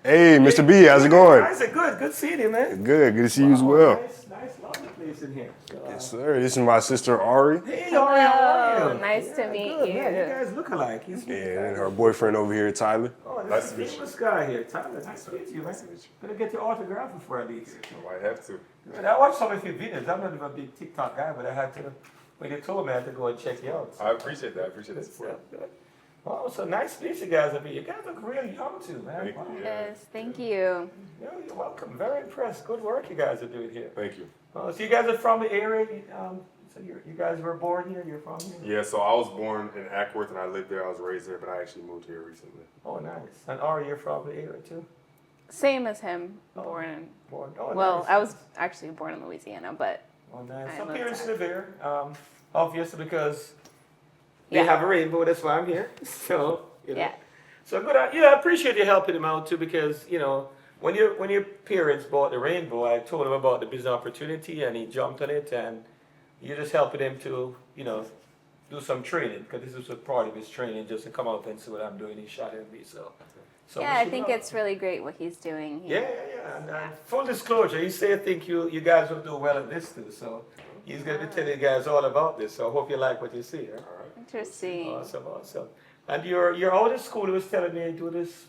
Hey, Mr. B, how's it going? Isaac, good seeing you, man. Good to see you as well. Nice, lovely place in here. So, Yes, sir. This is my sister Ari. hey, Ari, how are Hello, you? nice to meet Good, you. man. You guys look alike. And her boyfriend over here, Tyler. Oh, this is famous guy here. Tyler, nice to meet you, man. Gonna get your autograph before I leave. I might have to. Good. I watched some of your videos. I'm not even a big TikTok guy, but I had to, when you told me, I had to go and check you out. I appreciate that. I appreciate that support. Good. Oh, so nice to meet you guys. You guys look really young too, man. Thank you. Yes, thank you. Yeah, you're welcome. Very impressed. Good work you guys are doing here. Thank you. So you guys are from the area. So you guys were born here. You're from here. Yeah, so I was born in Ackworth and I lived there. I was raised there, but I actually moved here recently. Oh, nice. And Ari, you're from the area too. Same as him, born in. Born. Oh, Well, nice. I was actually born in Louisiana, but Oh, nice. I Some love parents that. live here. Obviously because they Yeah. have a rainbow. That's why I'm here. So yeah, So good. I appreciate you helping them out too because when your parents bought the rainbow, I told him about the business opportunity and he jumped on it and you're just helping him to do some training because this is a part of his training just to come out and see what I'm doing. He shot at me so. yeah. we I should think know. it's really great what he's doing. Yeah. And full disclosure, he said, I think you guys will do well at this too. So he's going to be telling you guys all about this. So I hope you like what you see. Huh? All right. Interesting. Awesome. And your oldest school was telling me you do this.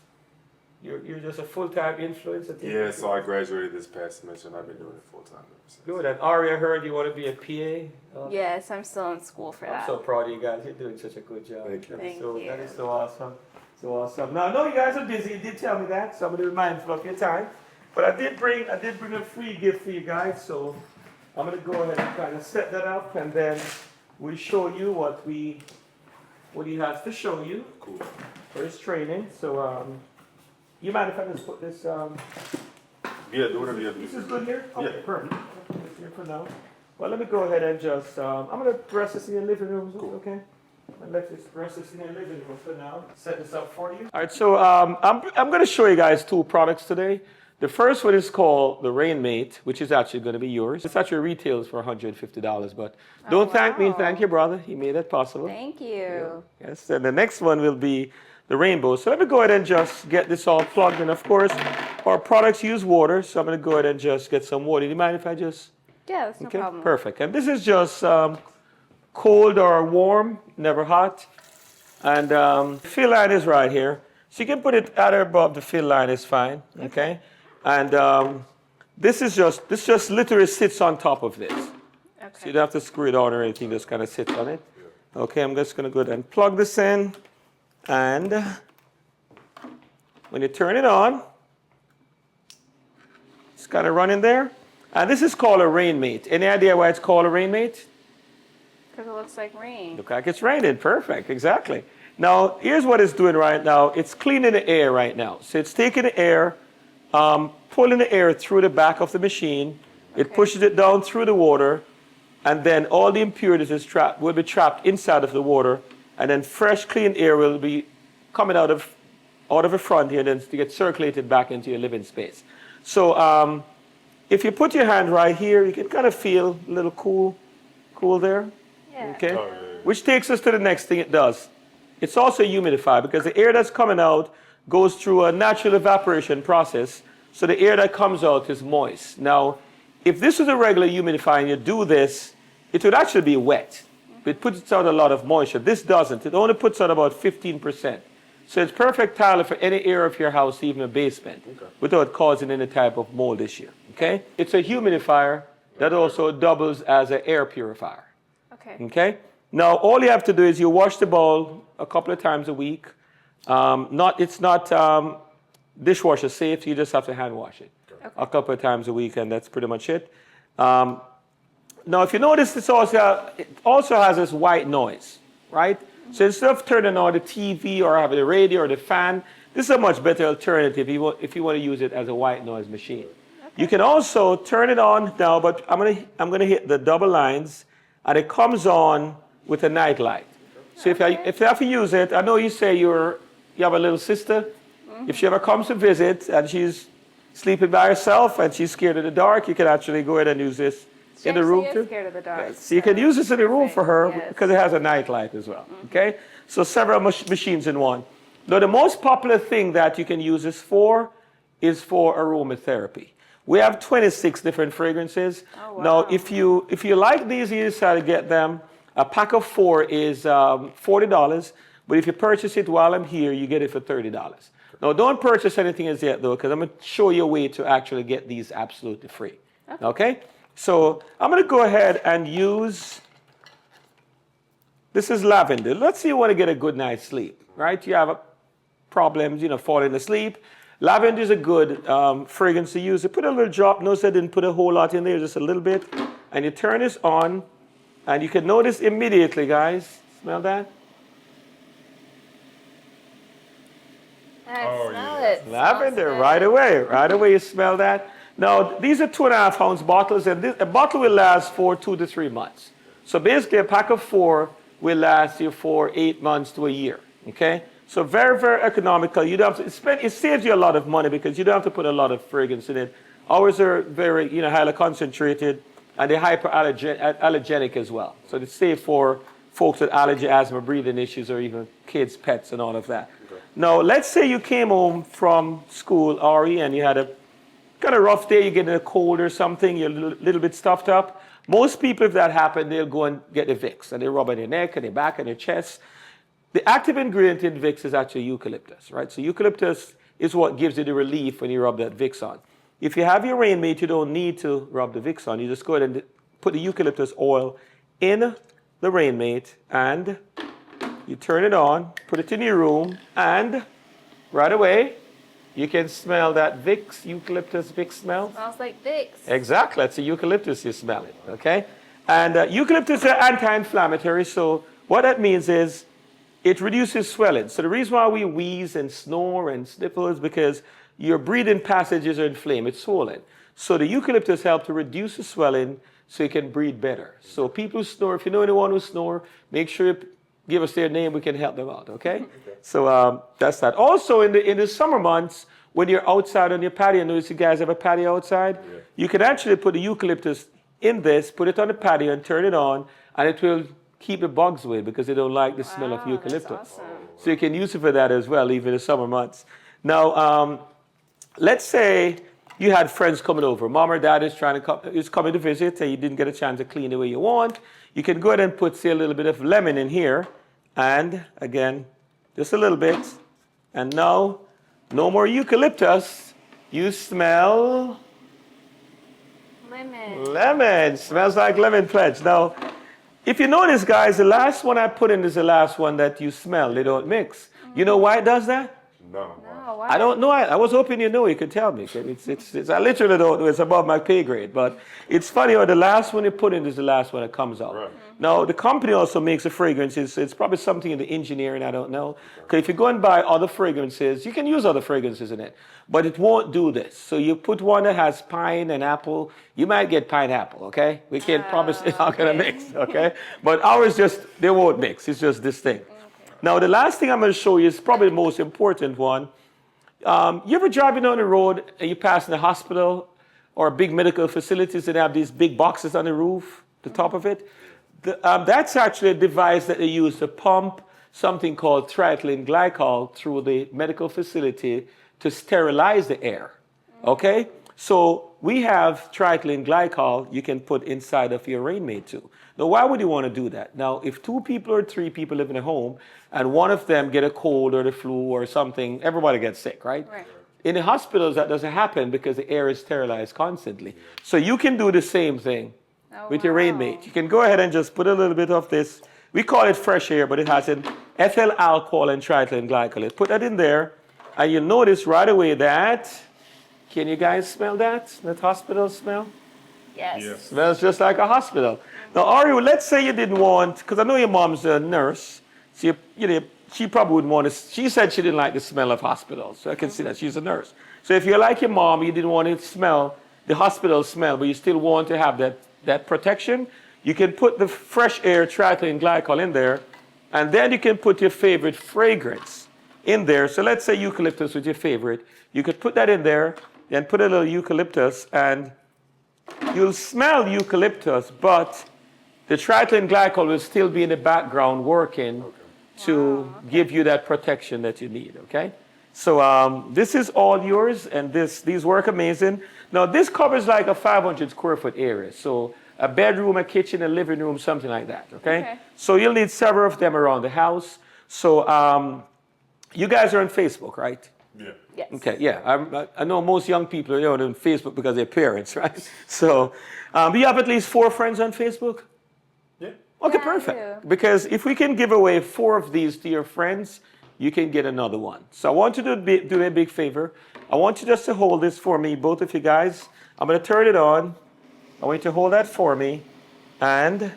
You're just a full-time influencer. Yeah, so I graduated this past semester and I've been doing it full time ever since. Good. And Ari, I heard you want to be a PA. Yes, I'm still in school for I'm that. so proud of you guys. You're doing such a good job. Thank you. Thank So you. that is so awesome. So awesome. Now I know you guys are busy. You did tell me that, so I'm gonna be mindful of your time. But I did bring a free gift for you guys. So I'm gonna go ahead and kind of set that up, and then we'll show you what he has to show you Cool. for his training. So you mind if I just put this? Yeah, do whatever you have to This do. is good here? Okay, Yeah. perfect. I'll put this here for now. Well, let me go ahead and just, I'm going to rest this in your living room, Cool. okay? I'll let this rest this in your living room for now. Set this up for you. All right, so I'm going to show you guys two products today. The first one is called the Rainmate, which is actually going to be yours. It's actually retails for $150, but don't thank me, wow. thank your brother. He made it possible. Thank you. Yes, and the next one will be the rainbow. So let me go ahead and just get this all plugged in. Of course, our products use water, so I'm going to go ahead and just get some water. Do you mind if I just? Yeah, that's no problem. Perfect. And this is just cold or warm, never hot. And fill line is right here. So you can put it at or above the fill line is fine, okay? And this just literally sits on top of this. So Okay. you don't have to screw it on or anything, just kind of sits on it. Okay, I'm just gonna go ahead and plug this in. And when you turn it on, it's kind of running there. And this is called a Rainmate. Any idea why it's called a Rainmate? Because it looks like rain. Look like it's raining. Perfect, exactly. Now, here's what it's doing right now. It's cleaning the air right now. So it's taking the air, pulling the air through the back of the machine. It Okay. pushes it down through the water, and then all the impurities will be trapped inside of the water, and then fresh, clean air will be coming out of the front here, and then to get circulated back into your living space. So if you put your hand right here, you can kind of feel a little cool there. Yeah. Okay? Oh, yeah. Which takes us to the next thing it does. It's also a humidifier because the air that's coming out goes through a natural evaporation process, so the air that comes out is moist. Now, if this was a regular humidifier and you do this, it would actually be wet. It puts out a lot of moisture. This doesn't. It only puts out about 15%. So it's perfect, Tyler, for any area of your house, even a basement, without causing any type of mold issue. Okay? It's a humidifier that also doubles as an air purifier. Okay. Okay? Now, all you have to do is you wash the bowl a couple of times a week. It's not dishwasher safe, you just have to hand wash it a couple of times a week, and that's pretty much it. Now, if you notice, it also has this white noise, right? So instead of turning on the TV or having the radio or the fan, this is a much better alternative if you want to use it as a white noise machine. You can also turn it on now, but I'm gonna hit the double lines, and it comes on with a night light. So if you have to use it, I know you say you have a little sister. If she ever comes to visit and she's sleeping by herself and she's scared of the dark, you can actually go ahead and use this in the room too. Scared of the dark. So you can use this in the room for her Yes. because it has a night light as well. Okay, so several machines in one. Now the most popular thing that you can use this for is for aromatherapy. We have 26 different fragrances. Oh, wow. Now, if you like these, you decide to get them. A pack of 4 is $40, but if you purchase it while I'm here, you get it for $30. Now, don't purchase anything as yet, though, because I'm going to show you a way to actually get these absolutely free. Okay? So I'm going to go ahead and use, this is lavender. Let's say you want to get a good night's sleep, right? You have problems, falling asleep. Lavender is a good fragrance to use. You put a little drop. Notice I didn't put a whole lot in there, just a little bit. And you turn this on, and you can notice immediately, guys. Smell that? I Oh, smell yeah. it. Lavender, Smells right good. away. Right away, you smell that. Now, these are 2.5 ounce bottles, and a bottle will last for 2 to 3 months. So basically, a pack of 4 will last you for 8 months to a year. Okay? So very, very economical. You don't have to spend. It saves you a lot of money because you don't have to put a lot of fragrance in it. Ours are very, highly concentrated, and they're hyperallergenic as well. So it's safe for folks with allergy, asthma, breathing issues, or even kids, pets, and all of that. Okay. Now, let's say you came home from school, Ari, and you had a kind of rough day. You're getting a cold or something. You're a little bit stuffed up. Most people, if that happens, they'll go and get the Vicks, and they rub on their neck and their back and their chest. The active ingredient in Vicks is actually eucalyptus, right? So eucalyptus is what gives you the relief when you rub that Vicks on. If you have your Rainmate, you don't need to rub the Vicks on. You just go ahead and put the eucalyptus oil in the Rainmate, and you turn it on, put it in your room, and right away, you can smell that Vicks, eucalyptus Vicks smell. Smells like Vicks. Exactly, that's the eucalyptus you smell it, okay? And eucalyptus is anti-inflammatory, so what that means is it reduces swelling. So the reason why we wheeze and snore and sniffle is because your breathing passages are inflamed, it's swollen. So the eucalyptus helps to reduce the swelling so you can breathe better. So people who snore, if you know anyone who snore, make sure you give us their name, we can help them out, okay? So that's that. Also in the summer months, when you're outside on your patio, notice you guys have a patio outside, you can actually put the eucalyptus in this, put it on the patio and turn it on, and it will keep the bugs away because they don't like the smell of eucalyptus. That's awesome. So you can use it for that as well, even in the summer months. Now, let's say you had friends coming over. Mom or dad is coming to visit, and you didn't get a chance to clean the way you want. You can go ahead and put, say, a little bit of lemon in here, and again, just a little bit. And now, no more eucalyptus. You smell lemon. Smells like lemon pledge. Now, if you notice, guys, the last one I put in is the last one that you smell. They don't mix. You know why it does that? No. Oh, wow. I don't know. I was hoping you could tell me. It's I literally don't know. It's above my pay grade. But it's funny how the last one you put in is the last one that comes out. Right. Now, the company also makes a fragrance. It's probably something in the engineering, I don't know. Because if you go and buy other fragrances, you can use other fragrances in it. But it won't do this. So you put one that has pine and apple, you might get pineapple, okay? We can't promise it's not going to mix, okay? But ours they won't mix. It's just this thing. Now, the last thing I'm going to show you is probably the most important one. You ever driving down the road and you pass in a hospital or big medical facilities that have these big boxes on the roof, the top of it? That's actually a device that they use to pump something called triethylene glycol through the medical facility to sterilize the air, okay? So we have triethylene glycol you can put inside of your Rainmate too. Now, why would you want to do that? Now, if 2 people or 3 people live in a home and one of them get a cold or the flu or something, everybody gets sick, right? Right. In the hospitals, that doesn't happen because the air is sterilized constantly. So you can do the same thing with your Rainmate. You can go ahead and just put a little bit of this. We call it fresh air, but it has an ethyl alcohol and triethylene glycol. Put that in there, and you'll notice right away that, can you guys smell that? That hospital smell? Yes. Yes. Smells just like a hospital. Now, Ari, let's say you didn't want, because I know your mom's a nurse, so she probably wouldn't want to, she said she didn't like the smell of hospitals, so I can see that she's a nurse. So if you're like your mom, you didn't want to smell the hospital smell, but you still want to have that protection, you can put the fresh air triethylene glycol in there, and then you can put your favorite fragrance in there. So let's say eucalyptus was your favorite. You could put that in there, then put a little eucalyptus, and you'll smell eucalyptus, but the triethylene glycol will still be in the background working to give you that protection that you need, okay? So this is all yours, and these work amazing. Now this covers like a 500 square foot area. So a bedroom, a kitchen, a living room, something like that, okay? So you'll need several of them around the house. So you guys are on Facebook, right? Yeah. Yes. Okay, yeah. I know most young people are on Facebook because of their parents, right? So do you have at least 4 friends on Facebook? Yeah. Okay, Yeah, I perfect. do. Because if we can give away 4 of these to your friends, you can get another one. So I want you to do a big favor. I want you just to hold this for me, both of you guys. I'm going to turn it on. I want you to hold that for me. And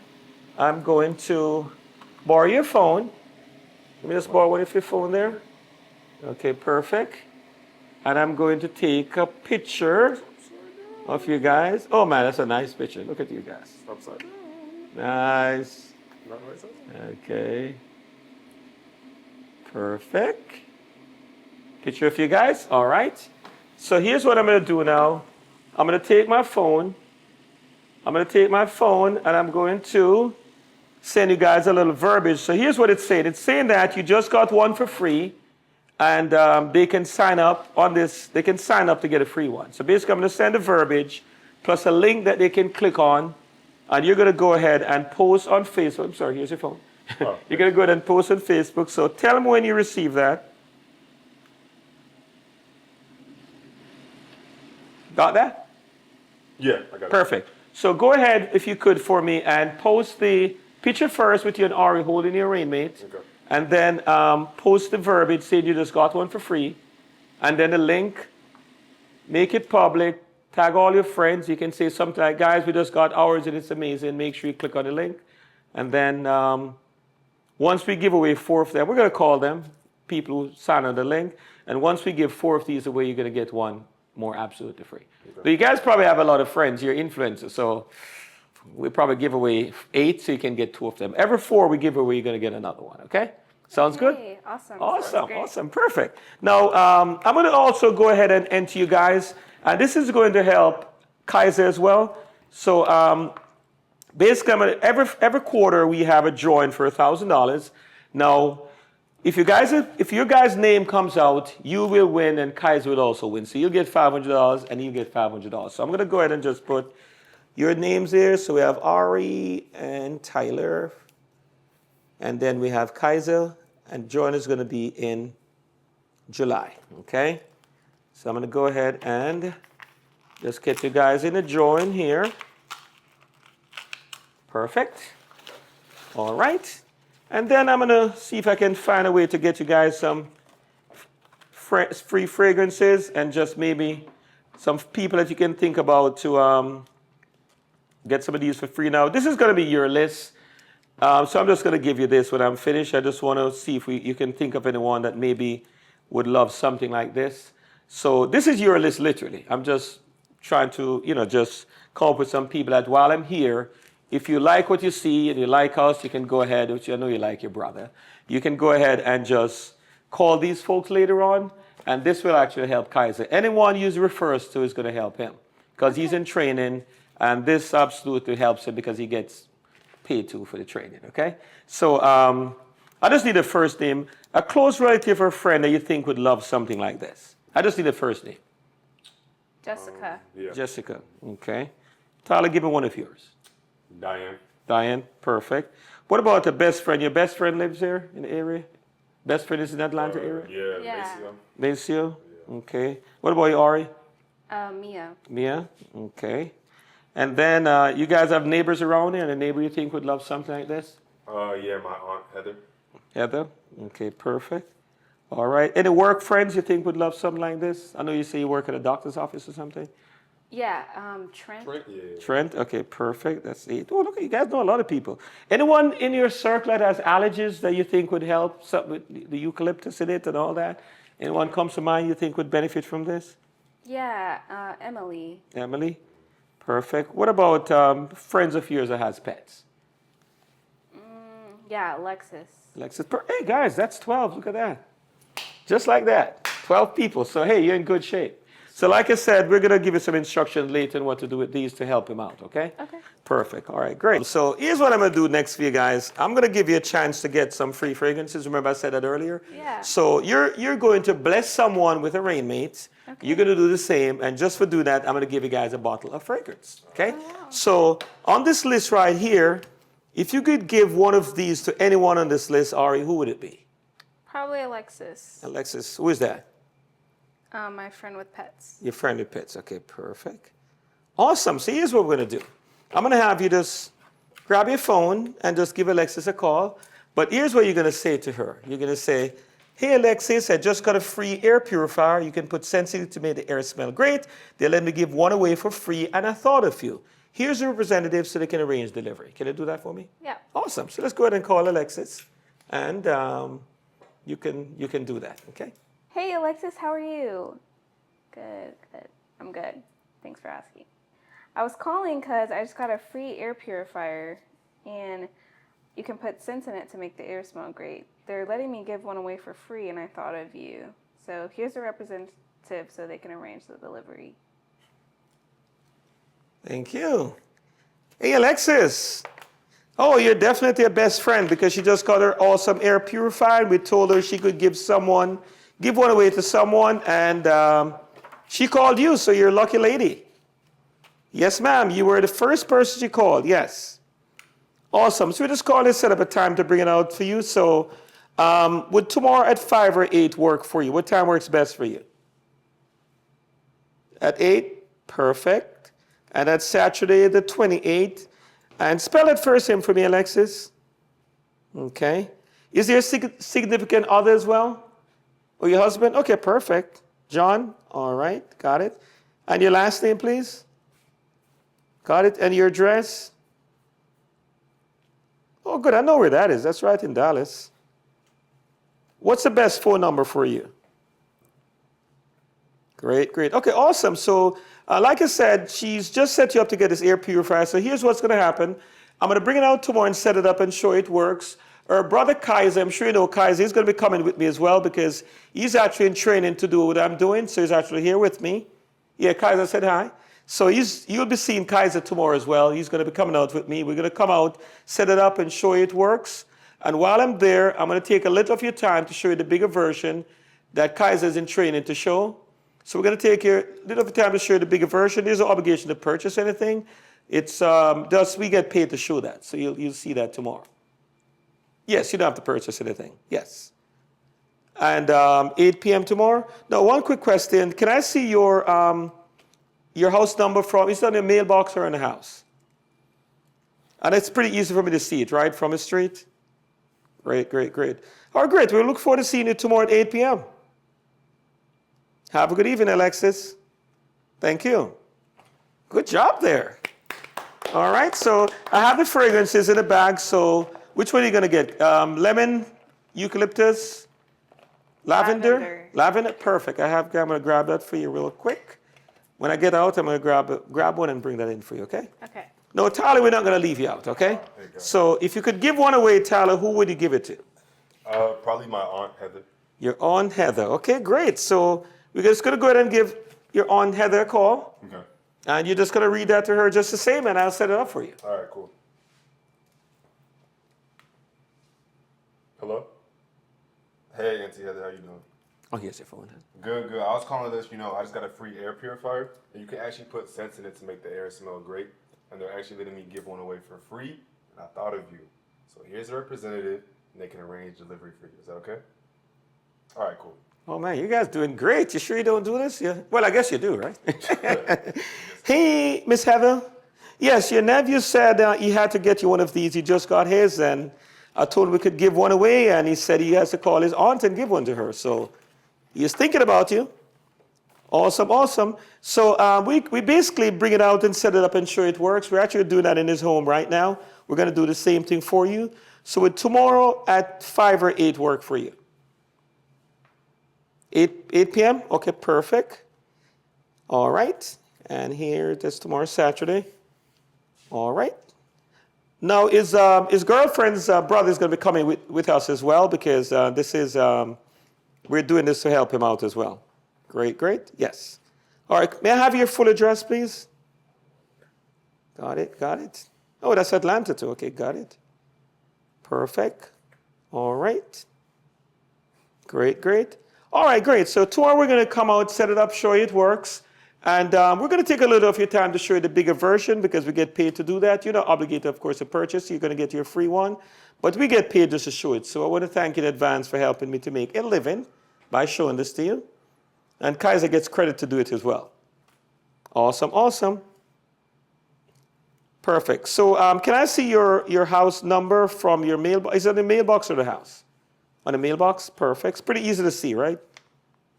I'm going to borrow your phone. Let me just borrow one of your phone there. Okay, perfect. And I'm going to take a picture of you guys. Oh man, that's a nice picture. Look at you guys. Upside down. Nice. Not right side. Okay. Perfect. Picture of you guys. All right. So here's what I'm going to do now. I'm going to take my phone. I'm going to take my phone and I'm going to send you guys a little verbiage. So here's what it's saying. It's saying that you just got one for free, and they can sign up on this. They can sign up to get a free one. So basically, I'm going to send a verbiage plus a link that they can click on, and you're going to go ahead and post on Facebook. I'm sorry, here's your phone. Oh, You're going to go ahead and post on Facebook. So tell them when you receive that. Got that? Yeah, I got it. Perfect. So go ahead, if you could, for me, and post the picture first with you and Ari holding your rainmate. Okay. And then post the verbiage saying you just got one for free. And then the link, make it public, tag all your friends. You can say something like, guys, we just got ours and it's amazing. Make sure you click on the link. And then once we give away 4 of them, we're going to call them people who sign on the link. And once we give 4 of these away, you're going to get one more absolutely free. But you guys probably have a lot of friends. You're influencers. So we probably give away 8 so you can get 2 of them. Every 4 we give away, you're going to get another one. Okay? Sounds good? Hey, awesome. Awesome, Sounds great. awesome, perfect. Now, I'm going to also go ahead and enter you guys, and this is going to help Kaiser as well. So basically, every quarter we have a drawing for $1,000. Now, if your guys' name comes out, you will win, and Kaiser will also win. So you'll get $500, and you get $500. So I'm going to go ahead and just put your names there. So we have Ari and Tyler, and then we have Kaiser. And drawing is going to be in July, okay? So I'm going to go ahead and just get you guys in the drawing here. Perfect. All right. And then I'm going to see if I can find a way to get you guys some free fragrances and just maybe some people that you can think about to get some of these for free. Now, this is going to be your list. So I'm just going to give you this when I'm finished. I just want to see if you can think of anyone that maybe would love something like this. So this is your list, literally. I'm just trying to, just come up with some people that while I'm here, if you like what you see and you like us, you can go ahead, which I know you like your brother. You can go ahead and just call these folks later on, and this will actually help Kaiser. Anyone you refers to is going to help him because he's in training, and this absolutely helps him because he gets paid to for the training, okay? So I just need a first name, a close relative or friend that you think would love something like this. I just need a first name. Jessica. Yeah. Jessica, okay. Tyler, give me one of yours. Diane. Diane, perfect. What about the best friend? Your best friend lives here in the area? Best friend is in the Atlanta area? Yeah. Yeah. Maceo? Okay. What about you, Ari? Mia. Mia? Okay. And then you guys have neighbors around here, and a neighbor you think would love something like this? Yeah, my aunt Heather. Heather? Okay, perfect. All right. Any work friends you think would love something like this? I know you say you work at a doctor's office or something. Yeah, Trent. Trent. Yeah. Trent? Okay, perfect. That's 8. Oh, look, you guys know a lot of people. Anyone in your circle that has allergies that you think would help? Something with the eucalyptus in it and all that? Anyone comes to mind you think would benefit from this? Yeah, Emily. Emily? Perfect. What about friends of yours that has pets? Yeah, Alexis. Alexis. Hey, guys, that's 12. Look at that. Just like that. 12 people. So, hey, you're in good shape. So like I said, we're going to give you some instructions later on what to do with these to help him out, okay? Okay. Perfect. All right, great. So here's what I'm going to do next for you guys. I'm going to give you a chance to get some free fragrances. Remember I said that earlier? Yeah. So you're going to bless someone with a rainmate. Okay. You're going to do the same. And just for do that, I'm going to give you guys a bottle of fragrance, okay? Oh, wow. So on this list right here, if you could give one of these to anyone on this list, Ari, who would it be? Probably Alexis, Alexis, who is that? my friend with pets. Your friend with pets. Okay, perfect. Awesome. So here's what we're going to do. I'm going to have you just grab your phone and just give Alexis a call. But here's what you're going to say to her. You're going to say, hey, Alexis, I just got a free air purifier. You can put sensitive to make the air smell great. They let me give one away for free, and I thought of you. Here's the representative so they can arrange delivery. Can I do that for me? Yeah. Awesome. So let's go ahead and call Alexis, and you can do that, okay? Hey, Alexis, how are you? Good, good. I'm good. Thanks for asking. I was calling because I just got a free air purifier, and you can put scents in it to make the air smell great. They're letting me give one away for free, and I thought of you. So here's the representative so they can arrange the delivery. Thank you. Hey, Alexis. Oh, you're definitely a best friend because she just got her awesome air purifier. We told her she could give one away to someone, and she called you, so you're a lucky lady. Yes, ma'am. You were the first person she called. Yes. Awesome. So we just called and set up a time to bring it out for you. So would tomorrow at 5 or 8 work for you? What time works best for you? At 8? Perfect. And that's Saturday the 28th. And spell it first name for me, Alexis. Okay. Is there a significant other as well? Or your husband? Okay, perfect. John? All right, got it. And your last name, please? Got it. And your address? Oh, good. I know where that is. That's right in Dallas. What's the best phone number for you? Great, great. Okay, awesome. So, like I said, she's just set you up to get this air purifier. So here's what's going to happen. I'm going to bring it out tomorrow and set it up and show it works. Our brother Kaiser, I'm sure you know Kaiser, he's going to be coming with me as well because he's actually in training to do what I'm doing. So he's actually here with me. Yeah, Kaiser said hi. So you'll be seeing Kaiser tomorrow as well. He's going to be coming out with me. We're going to come out, set it up, and show you it works. And while I'm there, I'm going to take a little of your time to show you the bigger version that Kaiser is in training to show. So we're going to take a little bit of time to show you the bigger version. There's no obligation to purchase anything. It's just we get paid to show that. So you'll see that tomorrow. Yes, you don't have to purchase anything. Yes. And 8 p.m. tomorrow. Now, one quick question. Can I see your house number from, is it on your mailbox or in the house? And it's pretty easy for me to see it, right, from the street? Great, great, great. All right, great. We look forward to seeing you tomorrow at 8 p.m. Have a good evening, Alexis. Thank you. Good job there. All right, so I have the fragrances in the bag. So which one are you going to get? Lemon, eucalyptus, lavender? Lavender, perfect. I'm going to grab that for you real quick. When I get out, I'm going to grab one and bring that in for you, okay? Okay. No, Tyler, we're not going to leave you out, okay? So if you could give one away, Tyler, who would you give it to? Probably my aunt Heather. Your Aunt Heather. Okay, great. So we're just going to go ahead and give your Aunt Heather a call. Okay. And you're just going to read that to her just the same, and I'll set it up for you. All right, cool. Hello? Hey, Auntie Heather, how you doing? Oh, here's your phone. Good, good. I was calling this, I just got a free air purifier, and you can actually put scents in it to make the air smell great. And they're actually letting me give one away for free, and I thought of you. So here's a representative, and they can arrange delivery for you. Is that okay? All right, cool. Oh, man, you guys doing great. You sure you don't do this? Yeah. Well, I guess you do, right? Hey, Miss Heather. Yes, your nephew said he had to get you one of these. He just got his, and I told him we could give one away, and he said he has to call his aunt and give one to her. So he's thinking about you. Awesome, awesome. So we basically bring it out and set it up and show it works. We're actually doing that in his home right now. We're going to do the same thing for you. So would tomorrow at 5 or 8 work for you? 8 p.m.? Okay, perfect. All right. And here, that's tomorrow, Saturday. All right. Now, his girlfriend's brother is going to be coming with us as well because we're doing this to help him out as well. Great, great. Yes. All right, may I have your full address, please? Got it, got it. Oh, that's Atlanta too. Okay, got it. Perfect. All right. Great, great. All right, great. So tomorrow we're going to come out, set it up, show you it works. And we're going to take a little of your time to show you the bigger version because we get paid to do that. You're not obligated, of course, to purchase. You're going to get your free one. But we get paid just to show it. So I want to thank you in advance for helping me to make a living by showing this to you. And Kaiser gets credit to do it as well. Awesome, awesome. Perfect. So can I see your house number from your mailbox? Is it the mailbox or the house? On the mailbox? Perfect. It's pretty easy to see, right?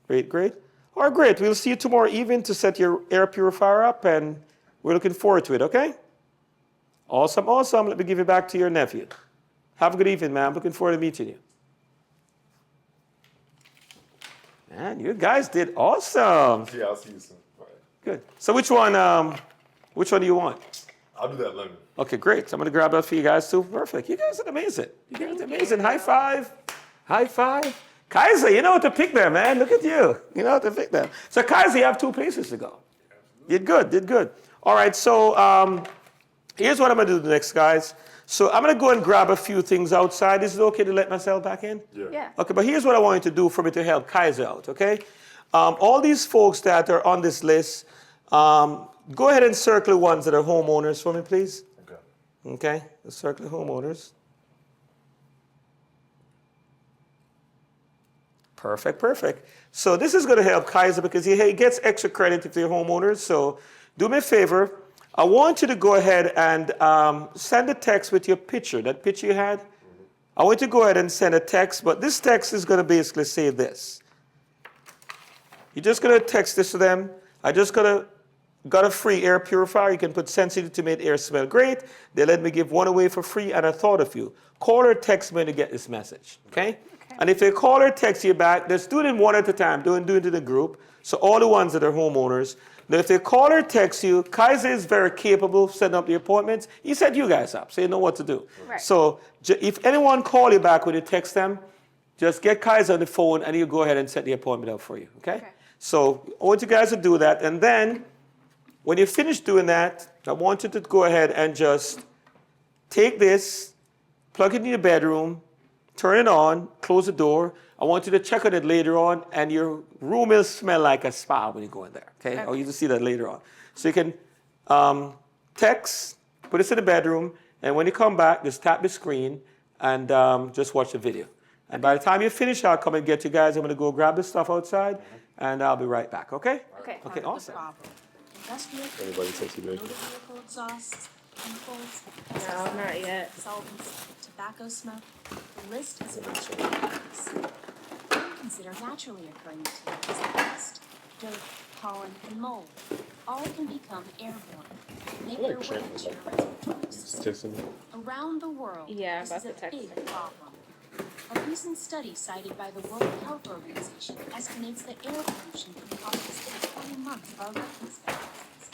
Great, great. All right, great. We'll see you tomorrow evening to set your air purifier up, and we're looking forward to it, okay? Awesome, awesome. Let me give it back to your nephew. Have a good evening, man. Looking forward to meeting you. Man, you guys did awesome. Yeah, I'll see you soon. All right. Good. So which one do you want? I'll do that lemon. Okay, great. So I'm going to grab that for you guys too. Perfect. You guys are amazing. You guys are amazing. High five. High five. Kaiser, you know what to pick there, man. Look at you. You know what to pick there. So Kaiser, you have 2 places to go. Did good, did good. All right, so here's what I'm going to do next, guys. So I'm going to go and grab a few things outside. Is it okay to let myself back in? Yeah. Okay, but here's what I want you to do for me to help Kaiser out, okay? All these folks that are on this list, go ahead and circle the ones that are homeowners for me, please. Okay. Okay, let's circle the homeowners. Perfect, perfect. So this is going to help Kaiser because he gets extra credit if they're homeowners. So do me a favor. I want you to go ahead and send a text with your picture, that picture you had. I want you to go ahead and send a text, but this text is going to basically say this. You're just going to text this to them. I just got a free air purifier. You can put sensitive to make air smell great. They let me give one away for free, and I thought of you. Call or text me to get this message, okay? And if they call or text you back, let's do it one at a time. Don't do it in a group. So all the ones that are homeowners. Now, if they call or text you, Kaiser is very capable of setting up the appointments. He set you guys up, so you know what to do. Right. So if anyone call you back when you text them, just get Kaiser on the phone, and he'll go ahead and set the appointment up for you, okay? So I want you guys to do that. And then when you finish doing that, I want you to go ahead and just take this, plug it in your bedroom, turn it on, close the door. I want you to check on it later on, and your room will smell like a spa when you go in there, okay? I want you to see that later on. So you can text, put this in the bedroom, and when you come back, just tap the screen and just watch the video. And by the time you finish, I'll come and get you guys. I'm going to go grab this stuff outside, and I'll be right back, okay? Okay. Okay, awesome. Industrial, Everybody takes you motor vehicle exhausts, chemicals, No, not yet. solvents, tobacco smoke. The list is eventually endless. Consider naturally occurring materials like dust, dirt, pollen, and mold. All can become airborne. Make their way into your reservoirs. Around the world, Yeah, I'm this about is a to text big her. problem. A recent study cited by the World Health Organization estimates that air pollution can cost us 20 months of our life expectancies.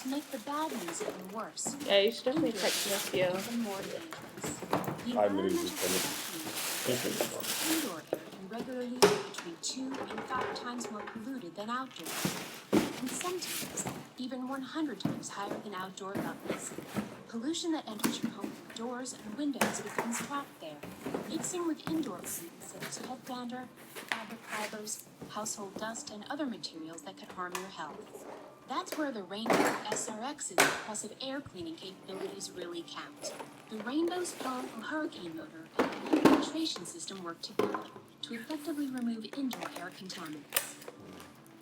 To make the bad news even worse, Yeah, you should definitely text me a few. even more dangerous. The 5 minutes environmental is community estimates indoor air can regularly be between 2 and 5 times more polluted than outdoor air, and sometimes even 100 times higher than outdoor levels. Pollution that enters your home through doors and windows becomes trapped there, mixing with indoor pollutants such as pet dander, fabric fibers, household dust, and other materials that could harm your health. That's where the Rainbow SRX's impressive air cleaning capabilities really count. The Rainbow's powerful hurricane motor and the filtration system work together to effectively remove indoor air contaminants.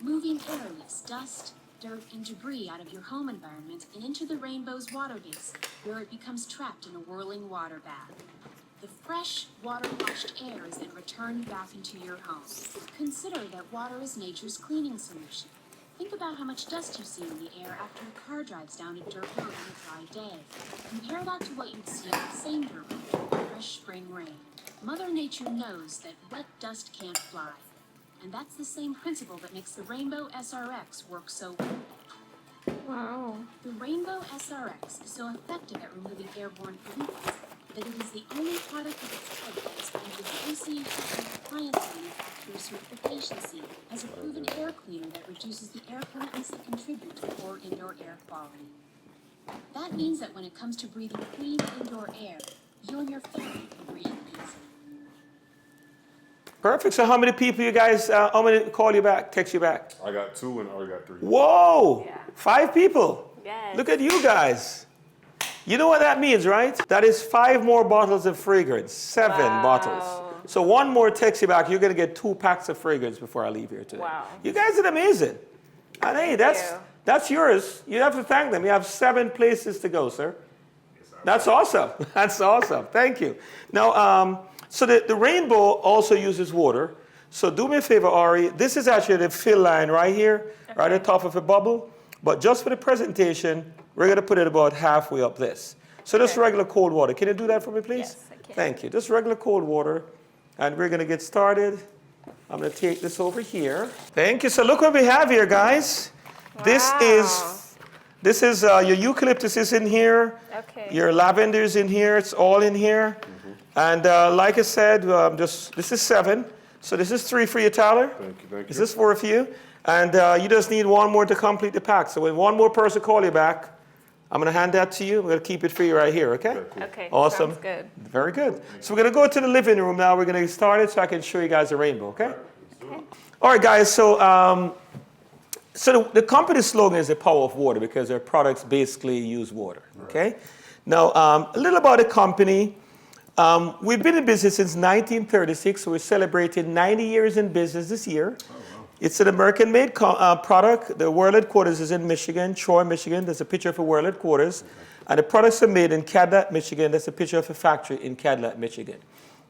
Moving airless dust, dirt, and debris out of your home environment and into the Rainbow's water base, where it becomes trapped in a whirling water bath. The fresh, water-washed air is then returned back into your home. Consider that water is nature's cleaning solution. Think about how much dust you see in the air after a car drives down a dirt road on a dry day. Compare that to what you'd see on the same dirt road in fresh spring rain. Mother Nature knows that wet dust can't fly. And that's the same principle that makes the Rainbow SRX work so well. Wow. The Rainbow SRX is so effective at removing airborne pollutants that it is the only product of its type that is found with the Association of Appliance Manufacturers Certification seal as a proven air cleaner that reduces the air pollutants that contribute to poor indoor air quality. That means that when it comes to breathing clean indoor air, you and your family can breathe easy. Perfect. So how many people you guys, how many call you back, text you back? I got 2 and I already got 3. Whoa, Yeah. 5 people. Yes. Look at you guys. You know what that means, right? That is 5 more bottles of fragrance, 7 Wow. bottles. So one more text you back, you're gonna get 2 packs of fragrance before I leave here today. Wow. You guys did amazing. And hey, that's yours. You have to thank them. You have 7 places to go, sir. That's awesome. That's awesome. Thank you. Now, so the rainbow also uses water. So do me a favor, Ari. This is actually the fill line right here, right at the top of a bubble. But just for the presentation, we're going to put it about halfway up this. So just regular cold water. Can you do that for me, please? Yes, I can. Thank you. Just regular cold water. And we're going to get started. I'm going to take this over here. Thank you. So look what we have here, guys. Wow. This is your eucalyptus is in here. Okay. Your lavender is in here. It's all in here. And like I said, this is 7. So this is 3 for you, Tyler. Thank you, thank This you. is 4 for you. And you just need 1 more to complete the pack. So when 1 more person call you back, I'm going to hand that to you. We're going to keep it for you right here, okay? Okay. Awesome. Sounds good. Very good. So we're going to go to the living room now. We're going to get started so I can show you guys the rainbow, okay? All right, guys. So the company slogan is the power of water because their products basically use water, okay? Now, a little about the company. We've been in business since 1936, so we're celebrating 90 years in business this year. It's an American-made product. The world headquarters is in Michigan, Troy, Michigan. There's a picture of a world headquarters. And the products are made in Cadillac, Michigan. That's a picture of a factory in Cadillac, Michigan.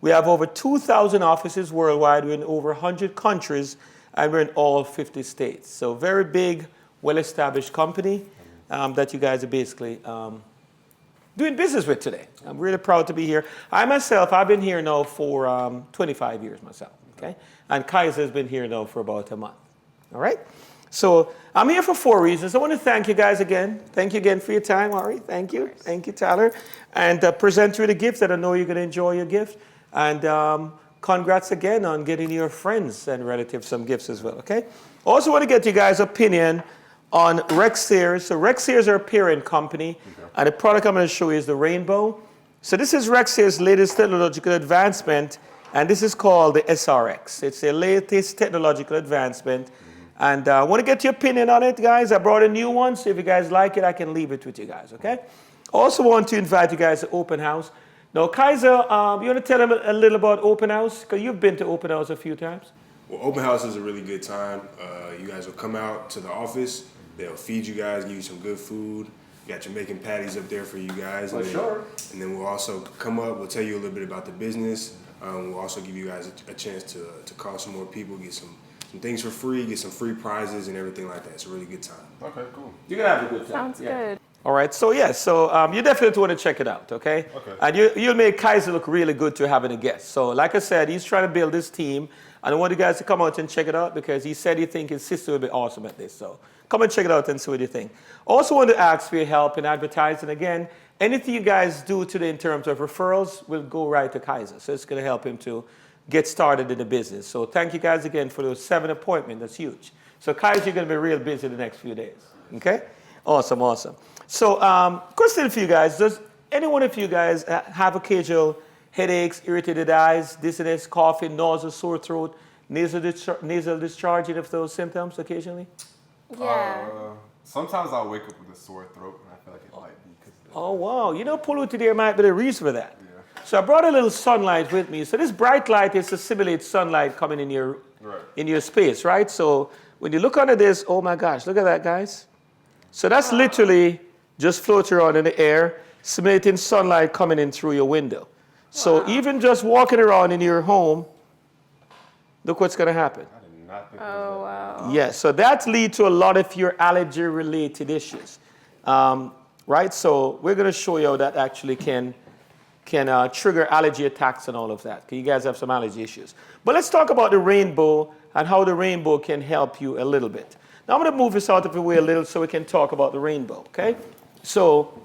We have over 2,000 offices worldwide. We're in over 100 countries, and we're in all 50 states. So very big, well-established company that you guys are basically doing business with today. I'm really proud to be here. I've been here now for 25 years myself, okay? And Kaiser has been here now for about a month, all right? So I'm here for 4 reasons. I want to thank you guys again. Thank you again for your time, Ari. Thank you. Thank you, Tyler. And present you the gift that I know you're going to enjoy your gift. And congrats again on getting your friends and relatives some gifts as well, okay? Also want to get you guys' opinion on Rexair. So Rexair are a parent company. And the product I'm going to show you is the Rainbow. So this is Rexair's latest technological advancement, and this is called the SRX. It's the latest technological advancement. And I want to get your opinion on it, guys. I brought a new one, so if you guys like it, I can leave it with you guys, okay? Also want to invite you guys to Open House. Now, Kaiser, you want to tell them a little about Open House? Because you've been to Open House a few times. Well, Open House is a really good time. You guys will come out to the office. They'll feed you guys, give you some good food. You got Jamaican patties up there for you guys. For sure. And then we'll also come up, we'll tell you a little bit about the business. We'll also give you guys a chance to call some more people, get some things for free, get some free prizes and everything like that. It's a really good time. Okay, cool. You're going to have a good time. Sounds good. All right, so you definitely want to check it out, okay? Okay. And you'll make Kaiser look really good to having a guest. So like I said, he's trying to build this team. And I want you guys to come out and check it out because he said he thinks his sister will be awesome at this. So come and check it out and see what you think. Also want to ask for your help in advertising. Again, anything you guys do today in terms of referrals will go right to Kaiser. So it's going to help him to get started in the business. So thank you guys again for those 7 appointments. That's huge. So Kaiser, you're going to be real busy the next few days. Okay? Awesome, awesome. So question for you guys. Does any one of you guys have occasional headaches, irritated eyes, dizziness, coughing, nausea, sore throat, nasal discharge, any of those symptoms occasionally? Yeah. Sometimes I'll wake up with a sore throat, and I feel like it might be because of that. Oh, wow. You know, polluted air might be the reason for that. Yeah. So I brought a little sunlight with me. So this bright light is to simulate sunlight coming in your space, right? So when you look under this, oh my gosh, look at that, guys. So that's literally just floating around in the air, simulating sunlight coming in through your window. So even just walking around in your home, look what's going to happen. I did not think Oh, wow. Yes, so that leads to a lot of your allergy-related issues, right? So we're going to show you how that actually can trigger allergy attacks and all of that, because you guys have some allergy issues. But let's talk about the Rainbow and how the Rainbow can help you a little bit. Now I'm going to move this out of the way a little so we can talk about the Rainbow, okay? So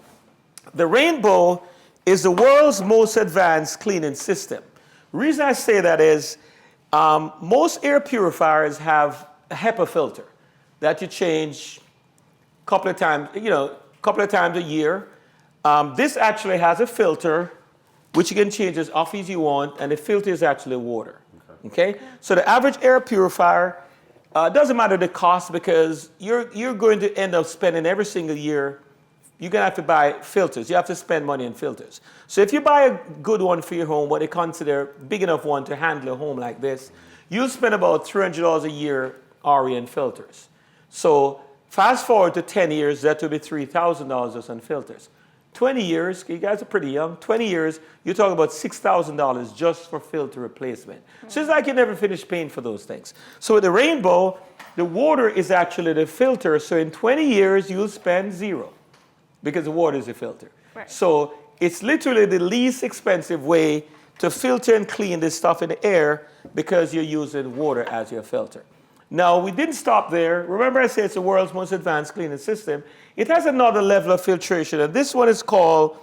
the Rainbow is the world's most advanced cleaning system. The reason I say that is most air purifiers have a HEPA filter that you change a couple of times a year. This actually has a filter which you can change as often as you want, and the filter is actually water. Okay? So the average air purifier doesn't matter the cost, because you're going to end up spending every single year. You're going to have to buy filters. You have to spend money on filters. So if you buy a good one for your home, what they consider big enough one to handle a home like this, you'll spend about $300 a year RE in filters. So fast forward to 10 years, that will be $3,000 just on filters. 20 years, you guys are pretty young, 20 years, you're talking about $6,000 just for filter replacement. So it's like you never finish paying for those things. So with the Rainbow, the water is actually the filter. So in 20 years, you'll spend zero, because the water is a filter. Right. So it's literally the least expensive way to filter and clean this stuff in the air, because you're using water as your filter. Now, we didn't stop there. Remember I said it's the world's most advanced cleaning system. It has another level of filtration, and this one is called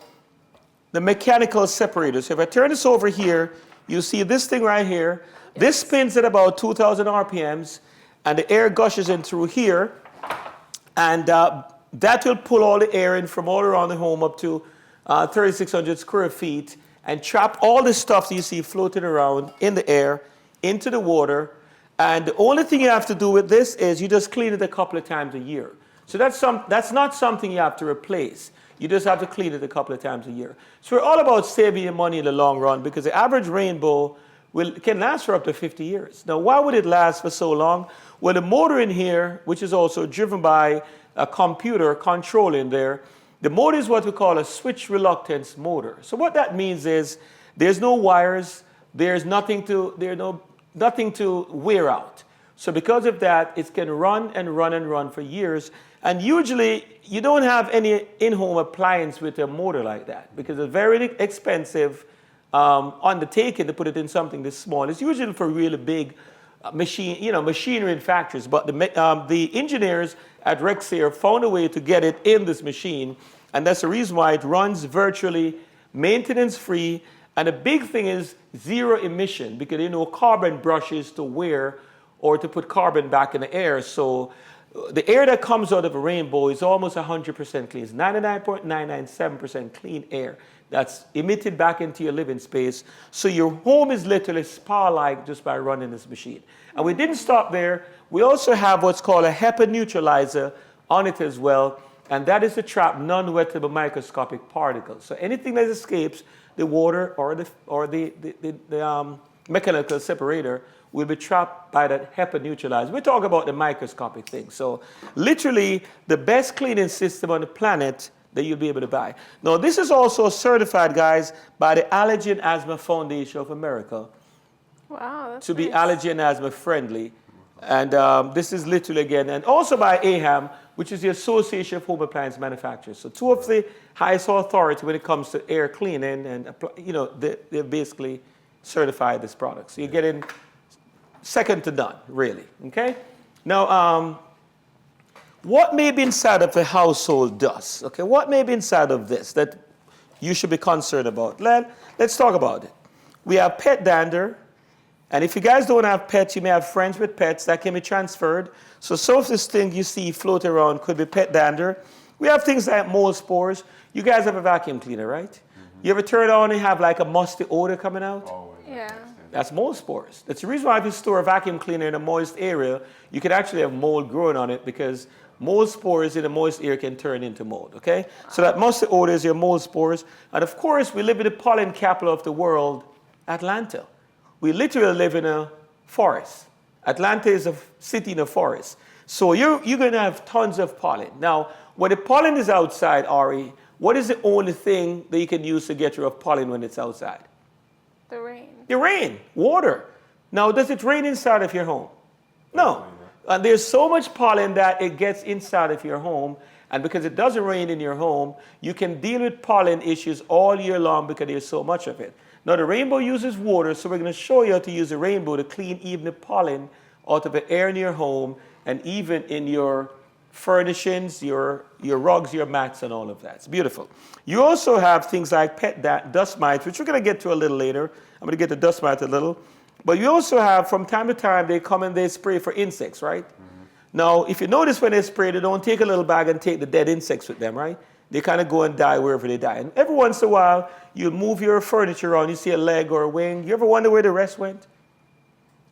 the mechanical separator. So if I turn this over here, you see this thing right here. Yes. This spins at about 2,000 RPMs, and the air gushes in through here, and that will pull all the air in from all around the home up to 3,600 square feet, and trap all the stuff that you see floating around in the air into the water. And the only thing you have to do with this is you just clean it a couple of times a year. So that's not something you have to replace. You just have to clean it a couple of times a year. So we're all about saving you money in the long run, because the average Rainbow can last for up to 50 years. Now, why would it last for so long? Well, the motor in here, which is also driven by a computer controlling there, the motor is what we call a switch reluctance motor. So what that means is there's no wires, there's nothing to wear out. So because of that, it can run and run and run for years. And usually, you don't have any in-home appliance with a motor like that, because it's very expensive undertaking to put it in something this small. It's usually for really big machinery in factories. But the engineers at Rexair found a way to get it in this machine, and that's the reason why it runs virtually maintenance-free. And the big thing is zero emission, because carbon brushes to wear or to put carbon back in the air. So the air that comes out of a Rainbow is almost 100% clean. It's 99.997% clean air that's emitted back into your living space. So your home is literally spa-like just by running this machine. And we didn't stop there. We also have what's called a HEPA neutralizer on it as well. And that is to trap non-wettable microscopic particles. So anything that escapes the water or the mechanical separator will be trapped by that HEPA neutralizer. We talk about the microscopic thing. So literally the best cleaning system on the planet that you'll be able to buy. Now, this is also certified, guys, by the Allergy and Asthma Foundation of America. Wow, that's to be nice. allergy and asthma friendly. And this is literally, again, and also by AHAM, which is the Association of Home Appliance Manufacturers. So two of the highest authority when it comes to air cleaning, and they basically certified this product. So you're getting second to none, really. Okay. Now, what may be inside of a household dust? Okay, what may be inside of this that you should be concerned about? Let's talk about it. We have pet dander. And if you guys don't have pets, you may have friends with pets that can be transferred. So some of this thing you see float around could be pet dander. We have things like mold spores. You guys have a vacuum cleaner, right? Mm-hmm. You ever turn it on and have like a musty odor coming out? Always. Yeah. That's mold spores. That's the reason why if you store a vacuum cleaner in a moist area, you can actually have mold growing on it, because mold spores in a moist air can turn into mold, okay? So that musty odor is your mold spores. And of course, we live in the pollen capital of the world, Atlanta. We literally live in a forest. Atlanta is a city in a forest. So you're going to have tons of pollen. Now, when the pollen is outside, Ari, what is the only thing that you can use to get rid of pollen when it's outside? The rain. The rain, water. Now, does it rain inside of your home? No. And there's so much pollen that it gets inside of your home. And because it doesn't rain in your home, you can deal with pollen issues all year long because there's so much of it. Now, the Rainbow uses water, so we're going to show you how to use the Rainbow to clean even the pollen out of the air in your home and even in your furnishings, your rugs, your mats, and all of that. It's beautiful. You also have things like pet dust mites, which we're going to get to a little later. I'm going to get to dust mites a little. But you also have, from time to time, they come and they spray for insects, right? Now, if you notice when they spray, they don't take a little bag and take the dead insects with them, right? They kind of go and die wherever they die. And every once in a while, you move your furniture around, you see a leg or a wing. You ever wonder where the rest went?